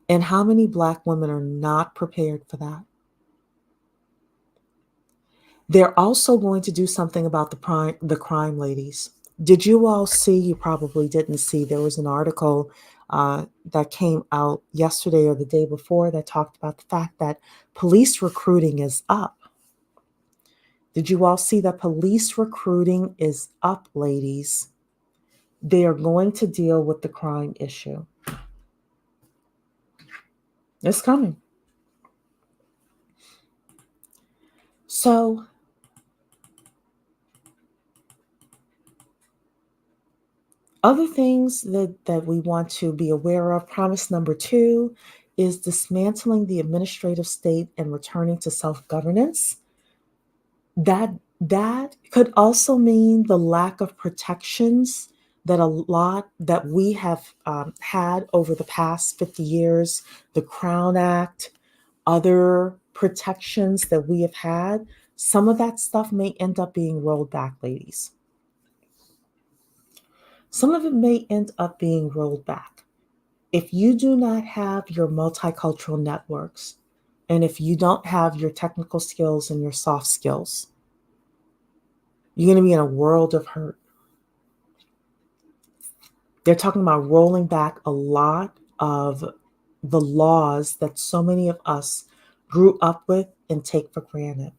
And how many Black women are not prepared for that? They're also going to do something about the crime, ladies. Did you all see? You probably didn't see. There was an article that came out yesterday or the day before that talked about the fact that police recruiting is up. Did you all see that police recruiting is up, ladies? They are going to deal with the crime issue. It's coming. So, other things that we want to be aware of, promise number 2 is dismantling the administrative state and returning to self-governance. That could also mean the lack of protections that a lot that we have had over the past 50 years, the Crown Act, other protections that we have had. Some of that stuff may end up being rolled back, ladies. Some of it may end up being rolled back. If you do not have your multicultural networks, and if you don't have your technical skills and your soft skills, you're going to be in a world of hurt. They're talking about rolling back a lot of the laws that so many of us grew up with and take for granted.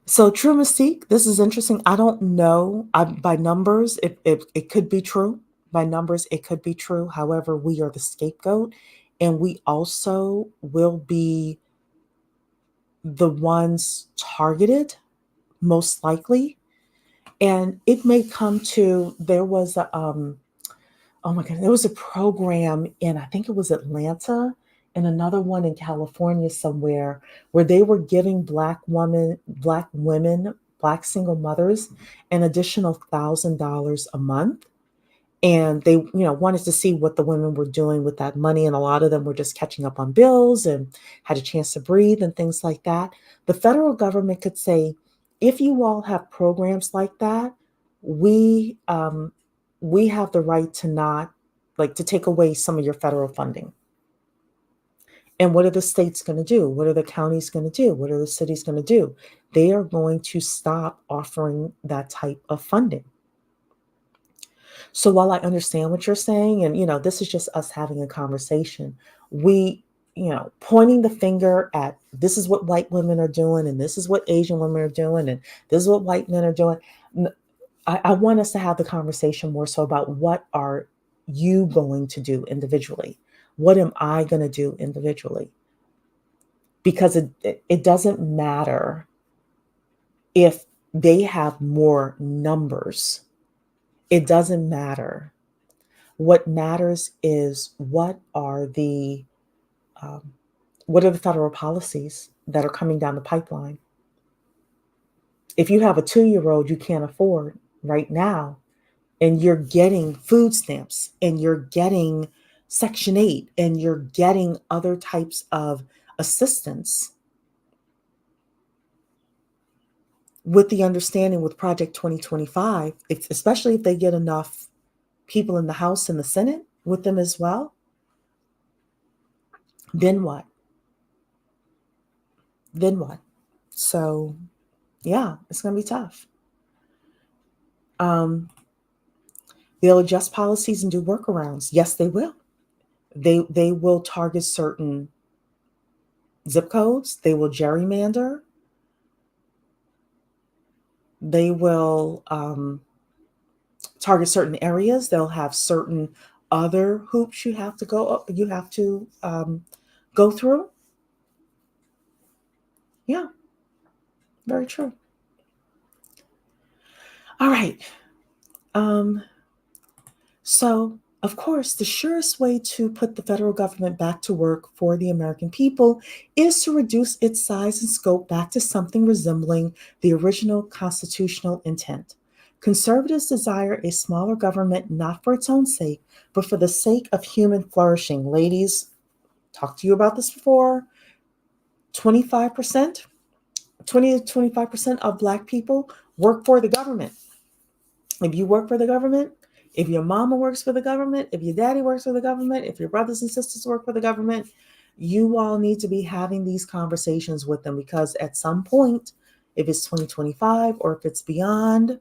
So True Mystique, this is interesting. I don't know by numbers, it could be true. by numbers, it could be true. However, we are the scapegoat, and we also will be the ones targeted, most likely. And it may come to, there was a, oh my God, there was a program in, I think it was Atlanta, and another one in California somewhere, where they were giving Black women, Black single mothers, an additional $1,000 a month. And they, wanted to see what the women were doing with that money. And a lot of them were just catching up on bills and had a chance to breathe and things like that. The federal government could say, if you all have programs like that, we have the right to not, like, to take away some of your federal funding. And what are the states going to do? What are the counties going to do? What are the cities going to do? They are going to stop offering that type of funding. So while I understand what you're saying, and this is just us having a conversation, we, pointing the finger at, this is what white women are doing, and this is what Asian women are doing, and this is what white men are doing. I want us to have the conversation more so about, what are you going to do individually? What am I going to do individually? Because it doesn't matter if they have more numbers. It doesn't matter. What matters is, what are the federal policies that are coming down the pipeline? If you have a 2-year-old you can't afford right now, and you're getting food stamps, and you're getting Section 8, and you're getting other types of assistance, with the understanding with Project 2025, especially if they get enough people in the House and the Senate with them as well, then what? Then what? So, yeah, it's going to be tough. They'll adjust policies and do workarounds. Yes, they will. They will target certain zip codes. They will gerrymander. They will target certain areas. They'll have certain other hoops you have to go through. Yeah, very true. All right. So, of course, the surest way to put the federal government back to work for the American people is to reduce its size and scope back to something resembling the original constitutional intent. Conservatives desire a smaller government, not for its own sake, but for the sake of human flourishing. Ladies, talked to you about this before. 20 to 25% of Black people work for the government. If you work for the government, if your mama works for the government, if your daddy works for the government, if your brothers and sisters work for the government, you all need to be having these conversations with them, because at some point, if it's 2025 or if it's beyond,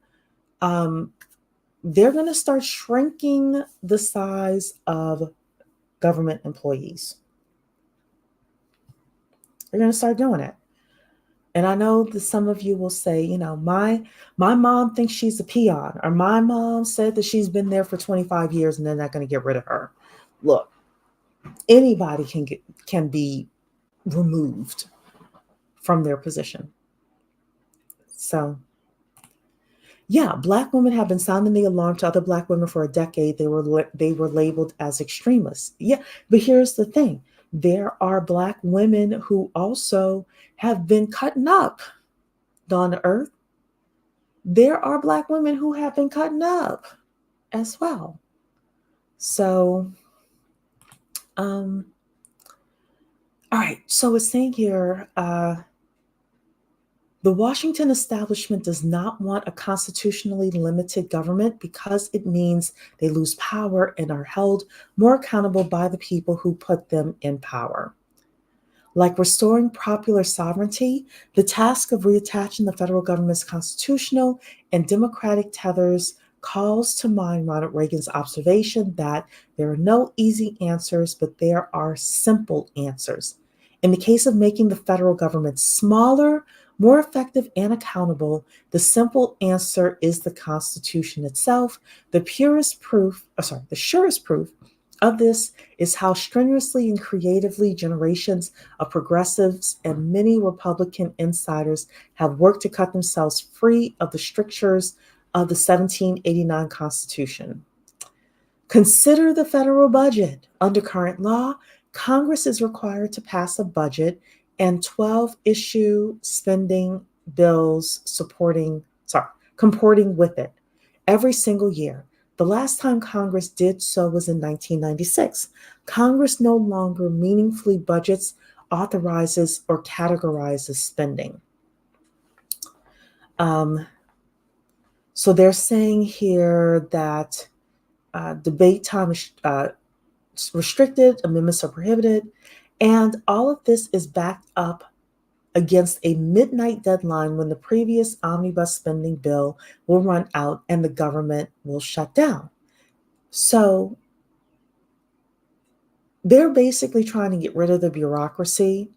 they're going to start shrinking the size of government employees. They're going to start doing it. And I know that some of you will say, my mom thinks she's a peon, or my mom said that she's been there for 25 years and they're not going to get rid of her. Look, anybody can be removed from their position. So, yeah, Black women have been sounding the alarm to other Black women for a decade. They were labeled as extremists. Yeah, but here's the thing. There are Black women who also have been cutting up, Dawn to Earth. There are Black women who have been cutting up as well. So, all right. So it's saying here, the Washington establishment does not want a constitutionally limited government because it means they lose power and are held more accountable by the people who put them in power. Like restoring popular sovereignty, the task of reattaching the federal government's constitutional and democratic tethers calls to mind Ronald Reagan's observation that there are no easy answers, but there are simple answers. In the case of making the federal government smaller, more effective and accountable? The simple answer is the Constitution itself. The surest proof of this is how strenuously and creatively generations of progressives and many Republican insiders have worked to cut themselves free of the strictures of the 1789 Constitution. Consider the federal budget. Under current law, Congress is required to pass a budget and 12 issue spending bills comporting with it every single year. The last time Congress did so was in 1996. Congress no longer meaningfully budgets, authorizes, or categorizes spending. So they're saying here that debate time is restricted, amendments are prohibited, and all of this is backed up against a midnight deadline when the previous omnibus spending bill will run out and the government will shut down. So they're basically trying to get rid of the bureaucracy.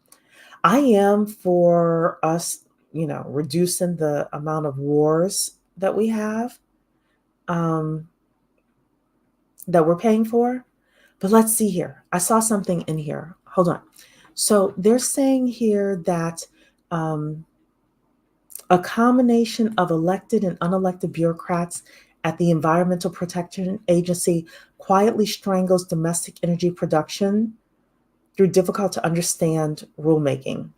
I am for us, reducing the amount of wars that we have, that we're paying for. But let's see here. I saw something in here. Hold on. So they're saying here that a combination of elected and unelected bureaucrats at the Environmental Protection Agency quietly strangles domestic energy production through difficult to understand rulemaking.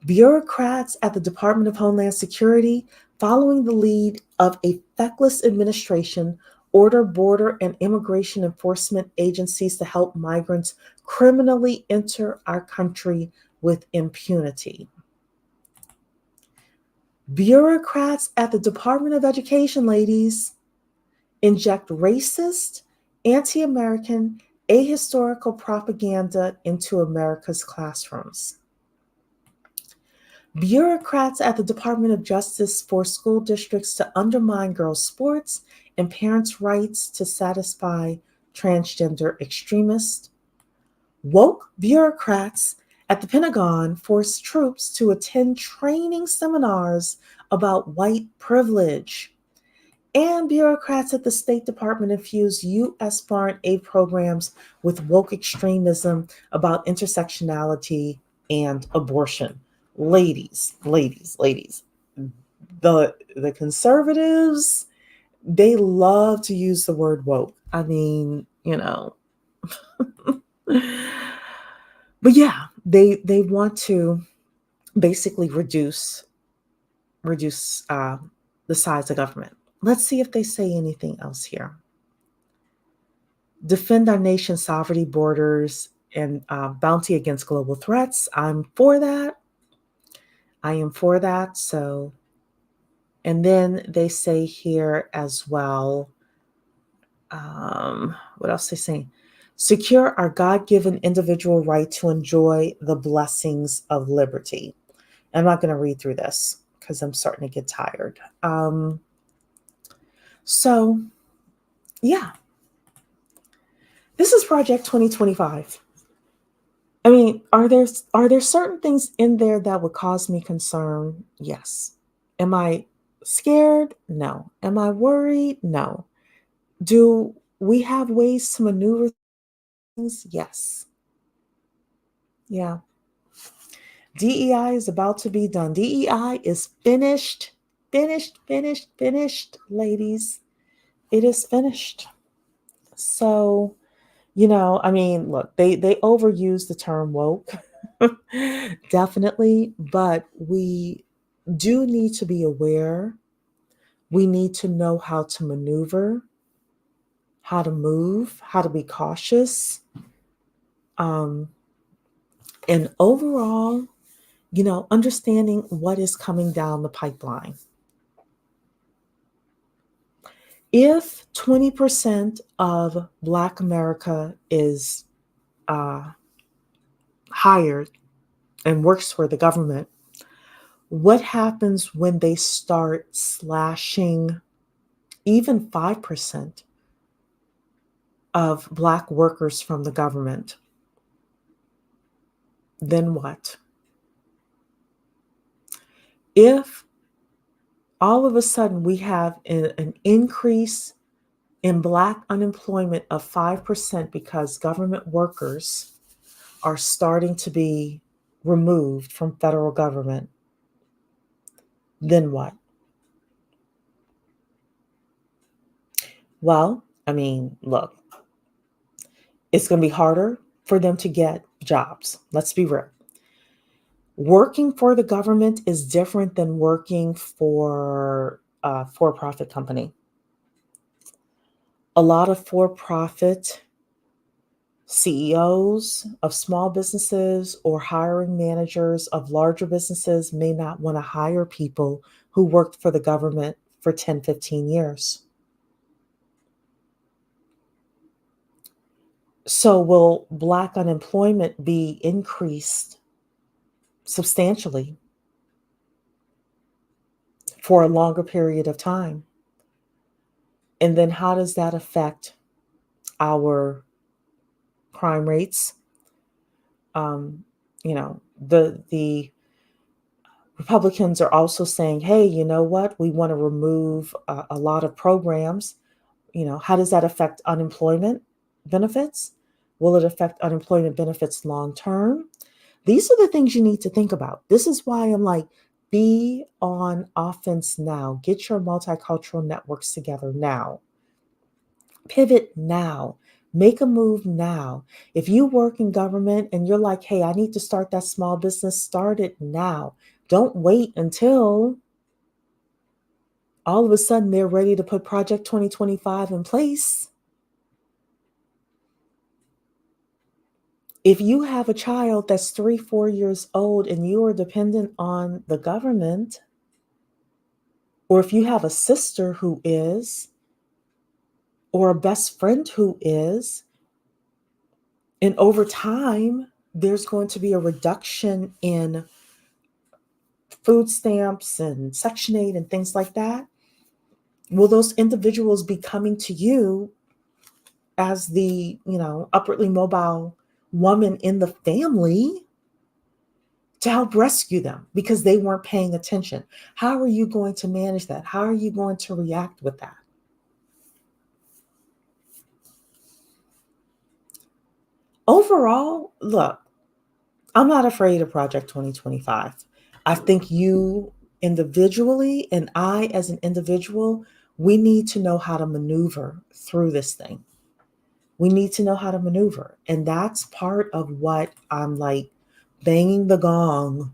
Bureaucrats at the Department of Homeland Security, following the lead of a feckless administration, order border and immigration enforcement agencies to help migrants criminally enter our country with impunity. Bureaucrats at the Department of Education, ladies, inject racist, anti-American, ahistorical propaganda into America's classrooms. Bureaucrats at the Department of Justice force school districts to undermine girls' sports and parents' rights to satisfy transgender extremists. Woke bureaucrats at the Pentagon force troops to attend training seminars about white privilege. And bureaucrats at the State Department infuse U.S. foreign aid programs with woke extremism about intersectionality and abortion. Ladies, the conservatives, they love to use the word woke. I mean, but yeah, they want to basically reduce the size of government. Let's see if they say anything else here. Defend our nation's sovereignty, borders, and bounty against global threats. I'm for that. I am for that. So, and then they say here as well, what else they saying? Secure our God-given individual right to enjoy the blessings of liberty. I'm not going to read through this because I'm starting to get tired. So, yeah. This is Project 2025. I mean, are there certain things in there that would cause me concern? Yes. Am I scared? No. Am I worried? No. Do we have ways to maneuver things? Yes. Yeah. DEI is about to be done. DEI is finished, ladies. It is finished. So, I mean, look, they overuse the term woke, definitely, but we do need to be aware. We need to know how to maneuver, how to move, how to be cautious. And overall, understanding what is coming down the pipeline. If 20% of Black America is hired and works for the government, what happens when they start slashing even 5% of Black workers from the government? Then what? If all of a sudden we have an increase in Black unemployment of 5% because government workers are starting to be removed from federal government, then what? Well, I mean, look, it's going to be harder for them to get jobs. Let's be real. Working for the government is different than working for a for-profit company. A lot of for-profit CEOs of small businesses or hiring managers of larger businesses may not want to hire people who worked for the government for 10, 15 years. So will Black unemployment be increased substantially for a longer period of time? And then how does that affect our crime rates? Um, the Republicans are also saying, hey, you know what? We want to remove a lot of programs. How does that affect unemployment benefits? Will it affect unemployment benefits long term? These are the things you need to think about. This is why I'm like, be on offense now. Get your multicultural networks together now. Pivot now. Make a move now. If you work in government and you're like, hey, I need to start that small business, start it now. Don't wait until all of a sudden they're ready to put Project 2025 in place. If you have a child that's 3, 4 years old and you are dependent on the government, or if you have a sister who is, or a best friend who is, and over time, there's going to be a reduction in food stamps and Section 8 and things like that. Will those individuals be coming to you as the, upwardly mobile woman in the family to help rescue them because they weren't paying attention? How are you going to manage that? How are you going to react with that? Overall, look, I'm not afraid of Project 2025. I think you individually and I as an individual, we need to know how to maneuver through this thing. We need to know how to maneuver. And that's part of what I'm like banging the gong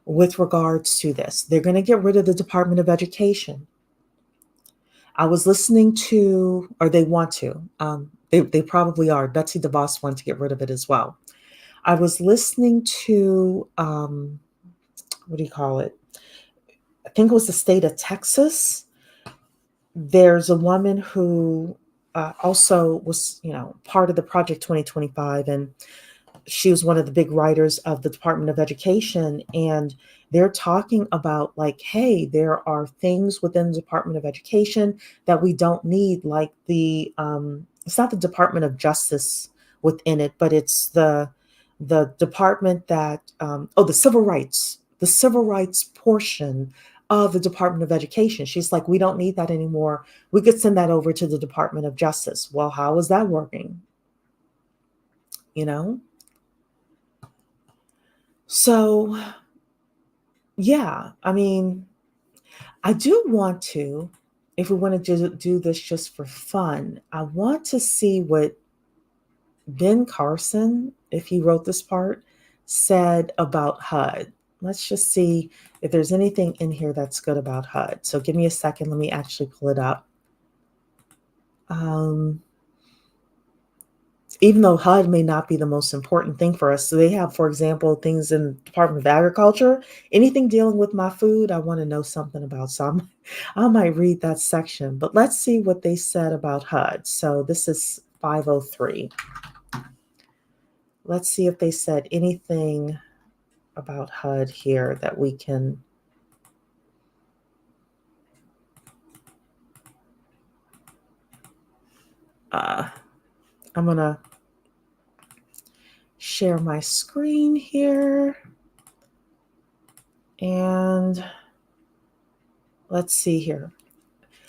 with regards to this. They're going to get rid of the Department of Education. I was listening to, or they want to, they probably are. Betsy DeVos wanted to get rid of it as well. I was listening to, what do you call it? I think it was the state of Texas. There's a woman who also was, part of the Project 2025, and she was one of the big writers of the Department of Education. And they're talking about like, hey, there are things within the Department of Education that we don't need, like it's not the Department of Justice within it, but it's the department that, the civil rights portion of the Department of Education. She's like, we don't need that anymore. We could send that over to the Department of Justice. Well, how is that working? So, yeah, I mean, I do want to, if we want to do this just for fun, I want to see what Ben Carson, if he wrote this part, said about HUD. Let's just see if there's anything in here that's good about HUD. So give me a second. Let me actually pull it up. Even though HUD may not be the most important thing for us. So they have, for example, things in the Department of Agriculture, anything dealing with my food, I want to know something about. So I might read that section, but let's see what they said about HUD. So this is 503. Let's see if they said anything about HUD here that we can. I'm going to share my screen here. And let's see here.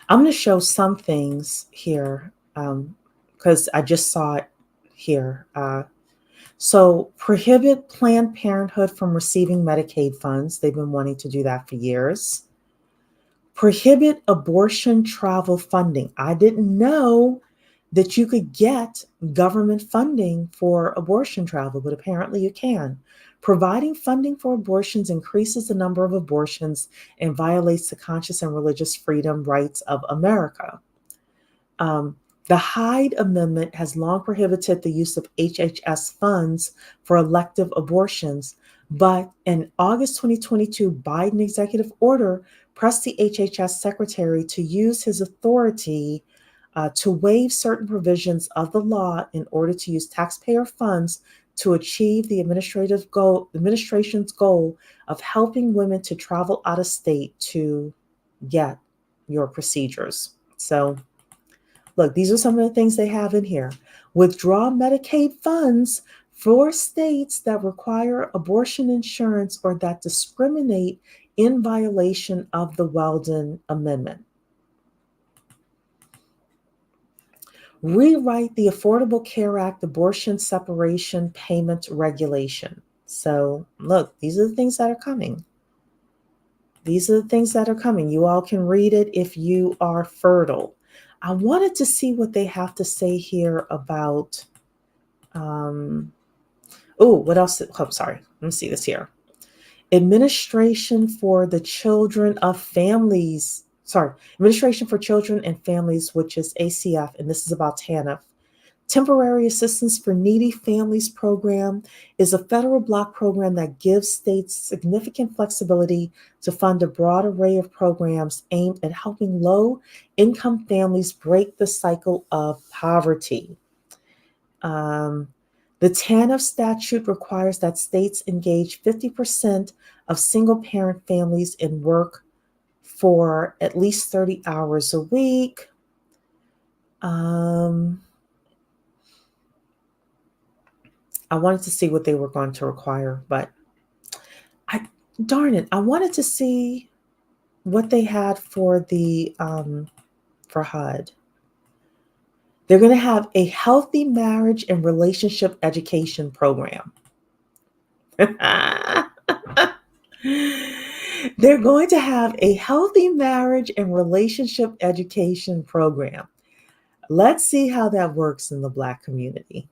I'm going to show some things here because I just saw it here. So prohibit Planned Parenthood from receiving Medicaid funds. They've been wanting to do that for years. Prohibit abortion travel funding. I didn't know that you could get government funding for abortion travel, but apparently you can. Providing funding for abortions increases the number of abortions and violates the conscious and religious freedom rights of America. Um, the Hyde Amendment has long prohibited the use of HHS funds for elective abortions, but an August 2022 Biden executive order pressed the HHS secretary to use his authority to waive certain provisions of the law in order to use taxpayer funds to achieve the administration's goal of helping women to travel out of state to get your procedures. So, look, these are some of the things they have in here. Withdraw Medicaid funds for states that require abortion insurance or that discriminate in violation of the Weldon Amendment. Rewrite the Affordable Care Act abortion separation payment regulation. So, look, these are the things that are coming. These are the things that are coming. You all can read it if you are fertile. I wanted to see what they have to say here about, what else? Oh, sorry. Let me see this here. Administration for Children for Children and Families, which is ACF, and this is about TANF. Temporary Assistance for Needy Families Program is a federal block program that gives states significant flexibility to fund a broad array of programs aimed at helping low-income families break the cycle of poverty. The TANF statute requires that states engage 50% of single-parent families in work for at least 30 hours a week. I wanted to see what they were going to require, but darn it, I wanted to see what they had for the for HUD. They're going to have a healthy marriage and relationship education program. They're going to have a healthy marriage and relationship education program. Let's see how that works in the Black community.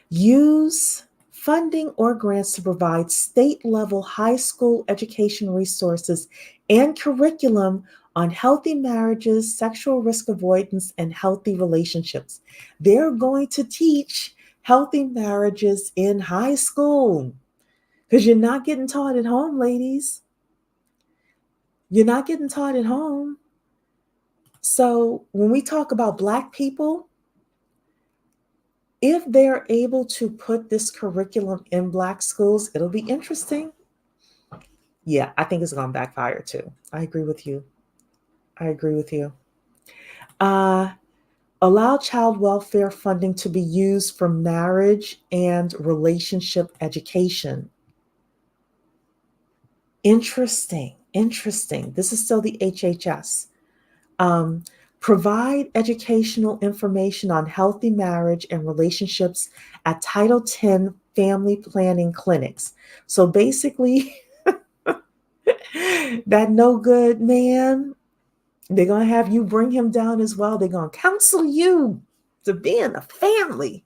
Use funding or grants to provide state-level high school education resources and curriculum on healthy marriages, sexual risk avoidance, and healthy relationships. They're going to teach healthy marriages in high school because you're not getting taught at home, ladies. You're not getting taught at home. So when we talk about Black people, if they're able to put this curriculum in Black schools, it'll be interesting. Yeah, I think it's going to backfire too. I agree with you. Allow child welfare funding to be used for marriage and relationship education. Interesting. This is still the HHS. Provide educational information on healthy marriage and relationships at Title X family planning clinics. So basically, that no good man, they're going to have you bring him down as well. They're going to counsel you to be in a family.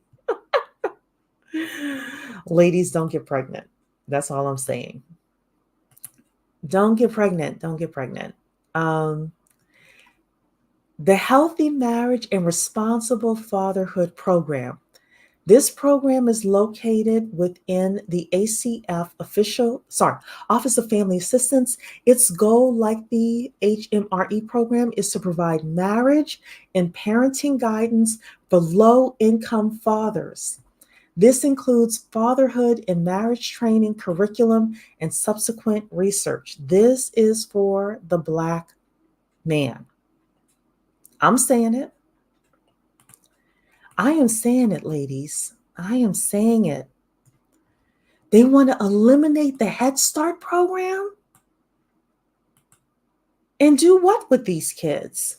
Ladies, don't get pregnant. That's all I'm saying. Don't get pregnant. The Healthy Marriage and Responsible Fatherhood Program. This program is located within the ACF Office of Family Assistance. Its goal, like the HMRE program, is to provide marriage and parenting guidance for low-income fathers. This includes fatherhood and marriage training curriculum and subsequent research. This is for the Black man. I'm saying it. I am saying it, ladies. I am saying it. They want to eliminate the Head Start program? And do what with these kids?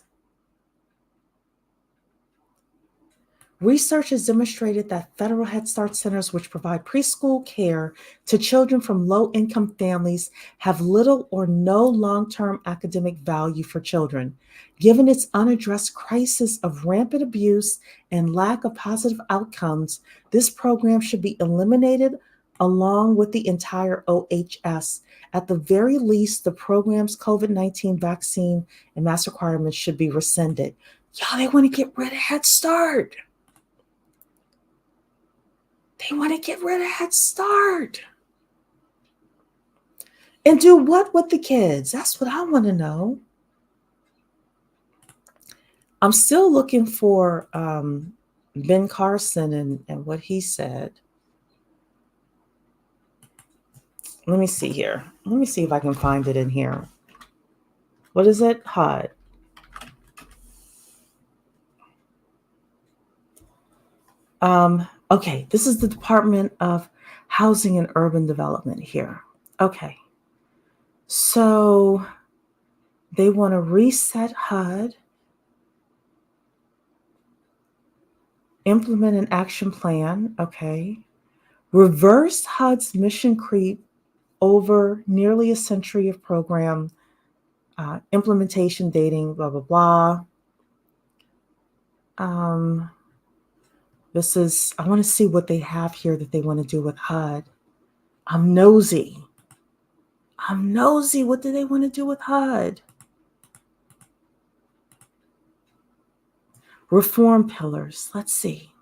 Research has demonstrated that federal Head Start centers, which provide preschool care to children from low-income families, have little or no long-term academic value for children. Given its unaddressed crisis of rampant abuse and lack of positive outcomes, this program should be eliminated along with the entire OHS. At the very least, the program's COVID-19 vaccine and mass requirements should be rescinded. Y'all, they want to get rid of Head Start. They want to get rid of Head Start. And do what with the kids? That's what I want to know. I'm still looking for Ben Carson and what he said. Let me see here. Let me see if I can find it in here. What is it? HUD. Okay, this is the Department of Housing and Urban Development here. Okay. So they want to reset HUD, implement an action plan, okay. Reverse HUD's mission creep over nearly a century of program implementation, dating, blah, blah, blah. This is, I want to see what they have here that they want to do with HUD. I'm nosy. What do they want to do with HUD? Reform pillars. Let's see.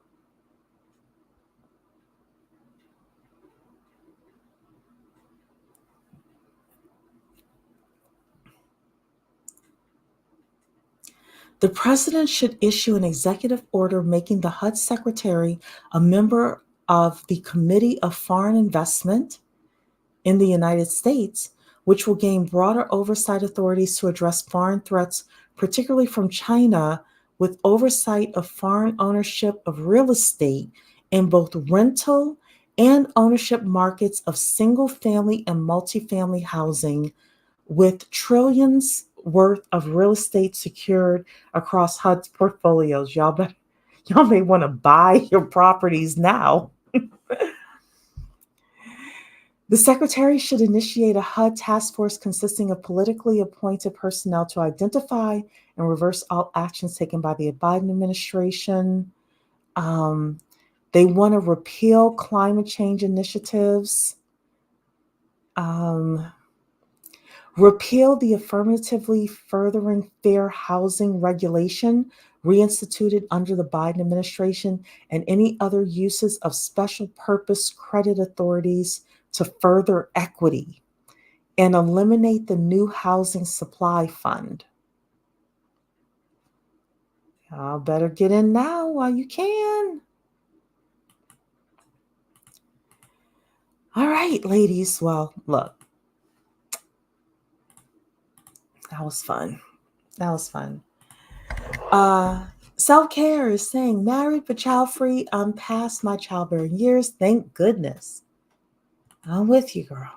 The president should issue an executive order making the HUD secretary a member of the Committee of Foreign Investment in the United States, which will gain broader oversight authorities to address foreign threats, particularly from China, with oversight of foreign ownership of real estate in both rental and ownership markets of single-family and multifamily housing, with trillions worth of real estate secured across HUD's portfolios. Y'all may want to buy your properties now. The secretary should initiate a HUD task force consisting of politically appointed personnel to identify and reverse all actions taken by the Biden administration. They want to repeal climate change initiatives. Repeal the affirmatively furthering fair housing regulation reinstituted under the Biden administration and any other uses of special purpose credit authorities to further equity, and eliminate the new housing supply fund. Y'all better get in now while you can. All right, ladies. Well, look. That was fun. Self-care is saying, married but child-free. I'm past my childbearing years. Thank goodness. I'm with you, girl.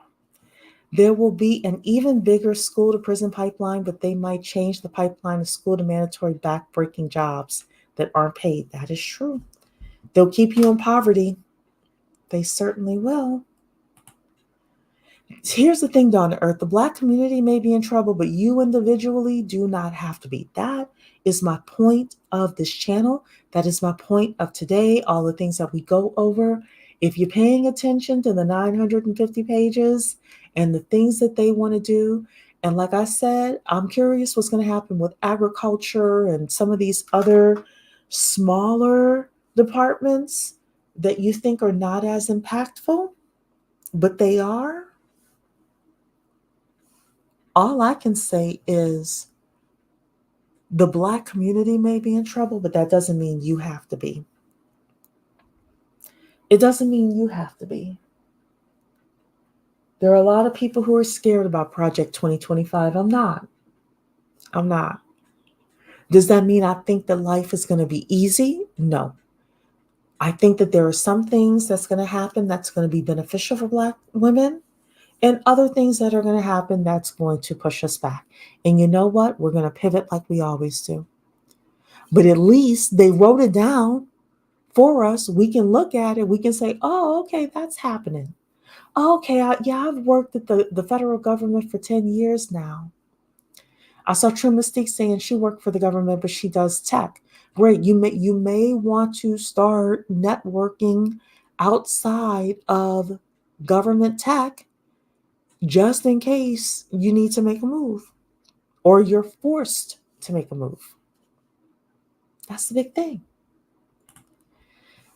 There will be an even bigger school-to-prison pipeline, but they might change the pipeline of school to mandatory back-breaking jobs that aren't paid. That is true. They'll keep you in poverty. They certainly will. Here's the thing, Dawn to Earth. The Black community may be in trouble, but you individually do not have to be. That is my point of this channel. That is my point of today, all the things that we go over. If you're paying attention to the 950 pages and the things that they want to do, and like I said, I'm curious what's going to happen with agriculture and some of these other smaller departments that you think are not as impactful, but they are. All I can say is the Black community may be in trouble, but that doesn't mean you have to be. It doesn't mean you have to be. There are a lot of people who are scared about Project 2025. I'm not. Does that mean I think that life is going to be easy? No. I think that there are some things that's going to happen that's going to be beneficial for Black women. and other things that are going to happen that's going to push us back. And you know what? We're going to pivot like we always do. But at least they wrote it down for us. We can look at it. We can say, oh, okay, that's happening. Oh, okay, yeah, I've worked at the federal government for 10 years now. I saw True Mystique saying she worked for the government, but she does tech. Great. You may want to start networking outside of government tech just in case you need to make a move or you're forced to make a move. That's the big thing.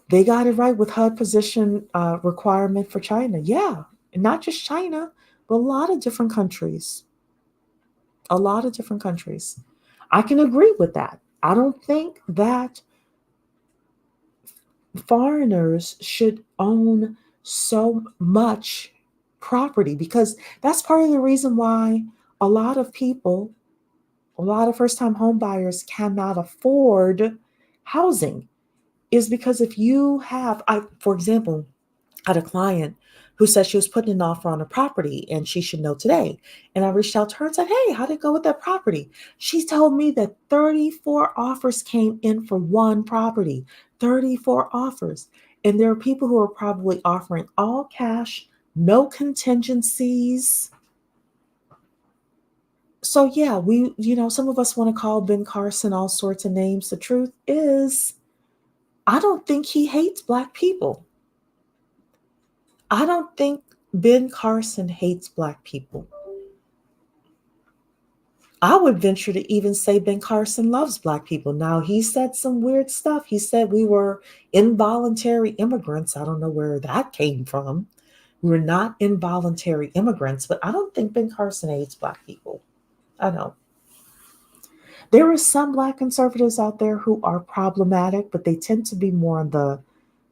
They got it right with HUD position requirement for China. Yeah, and not just China, but a lot of different countries. A lot of different countries. I can agree with that. I don't think that foreigners should own so much property because that's part of the reason why a lot of people, a lot of first time home buyers cannot afford housing is because if you have, for example, had a client who said she was putting an offer on a property and she should know today. And I reached out to her and said, hey, how'd it go with that property? She told me that 34 offers came in for one property, 34 offers. And there are people who are probably offering all cash, no contingencies. So yeah, some of us want to call Ben Carson all sorts of names. The truth is, I don't think he hates Black people. I don't think Ben Carson hates Black people. I would venture to even say Ben Carson loves Black people. Now, he said some weird stuff. He said we were involuntary immigrants. I don't know where that came from. We were not involuntary immigrants, but I don't think Ben Carson hates Black people. I don't. There are some Black conservatives out there who are problematic, but they tend to be more on the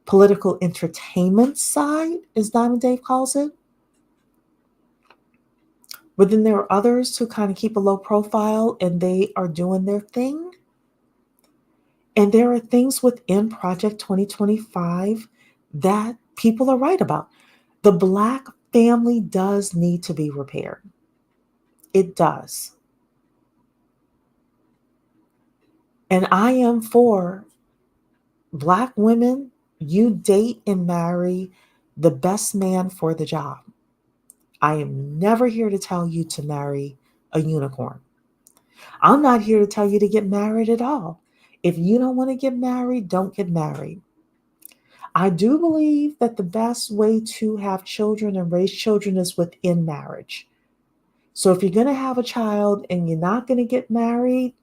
political entertainment side, as Diamond Dave calls it. But then there are others who kind of keep a low profile and they are doing their thing. And there are things within Project 2025 that people are right about. The Black family does need to be repaired. It does. And I am for Black women, you date and marry the best man for the job. I am never here to tell you to marry a unicorn. I'm not here to tell you to get married at all. If you don't want to get married, don't get married. I do believe that the best way to have children and raise children is within marriage. So if you're going to have a child and you're not going to get married,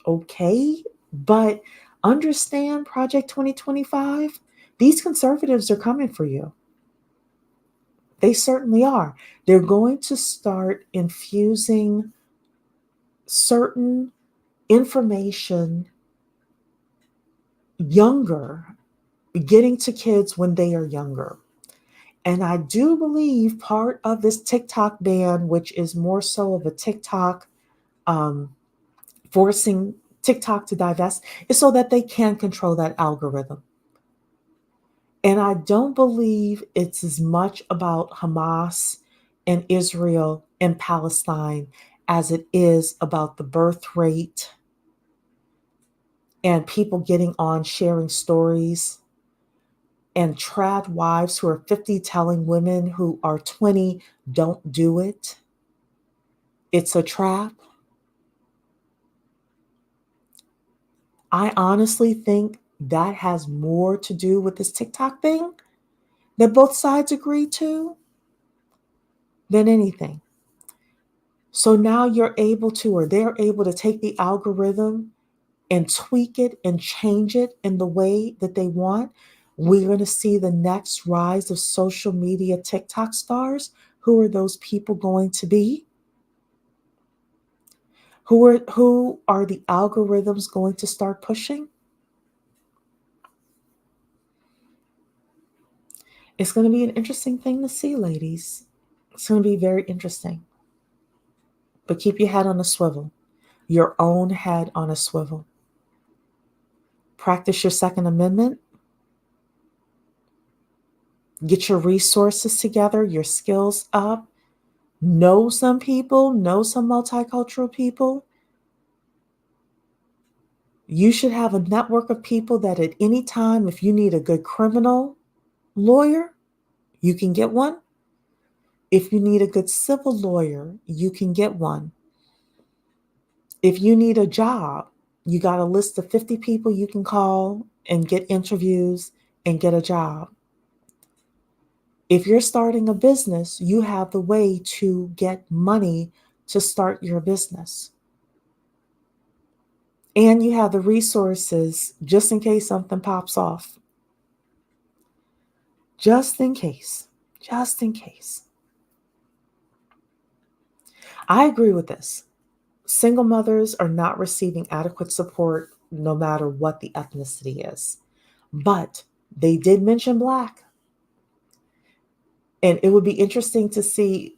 okay, but understand Project 2025, these conservatives are coming for you. They certainly are. They're going to start infusing certain information younger, getting to kids when they are younger. And I do believe part of this TikTok ban, which is more so of a TikTok forcing TikTok to divest, is so that they can control that algorithm. And I don't believe it's as much about Hamas and Israel and Palestine as it is about the birth rate and people getting on sharing stories and trad wives who are 50 telling women who are 20, don't do it. It's a trap. I honestly think that has more to do with this TikTok thing that both sides agree to than anything. So now you're able to, or they're able to take the algorithm and tweak it and change it in the way that they want. We're going to see the next rise of social media TikTok stars. Who are those people going to be? Who are the algorithms going to start pushing? It's going to be an interesting thing to see, ladies. It's going to be very interesting. But keep your head on a swivel, your own head on a swivel. Practice your Second Amendment. Get your resources together, your skills up. know some people, know some multicultural people. You should have a network of people that at any time, if you need a good criminal lawyer, you can get one. If you need a good civil lawyer, you can get one. If you need a job, you got a list of 50 people you can call and get interviews and get a job. If you're starting a business, you have the way to get money to start your business. And you have the resources just in case something pops off. Just in case. Just in case. I agree with this. Single mothers are not receiving adequate support no matter what the ethnicity is. But they did mention Black. And it would be interesting to see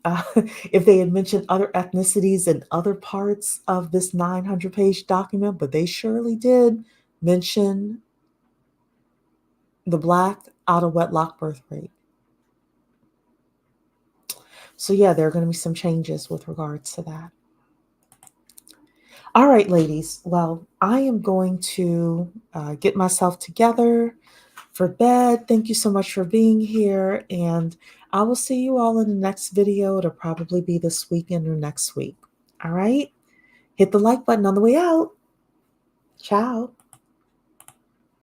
if they had mentioned other ethnicities in other parts of this 900-page document, but they surely did mention the Black out-of-wedlock birth rate. So yeah, there are going to be some changes with regards to that. All right, ladies. Well, I am going to get myself together for bed. Thank you so much for being here. And I will see you all in the next video. It'll probably be this weekend or next week. All right. Hit the like button on the way out. Ciao.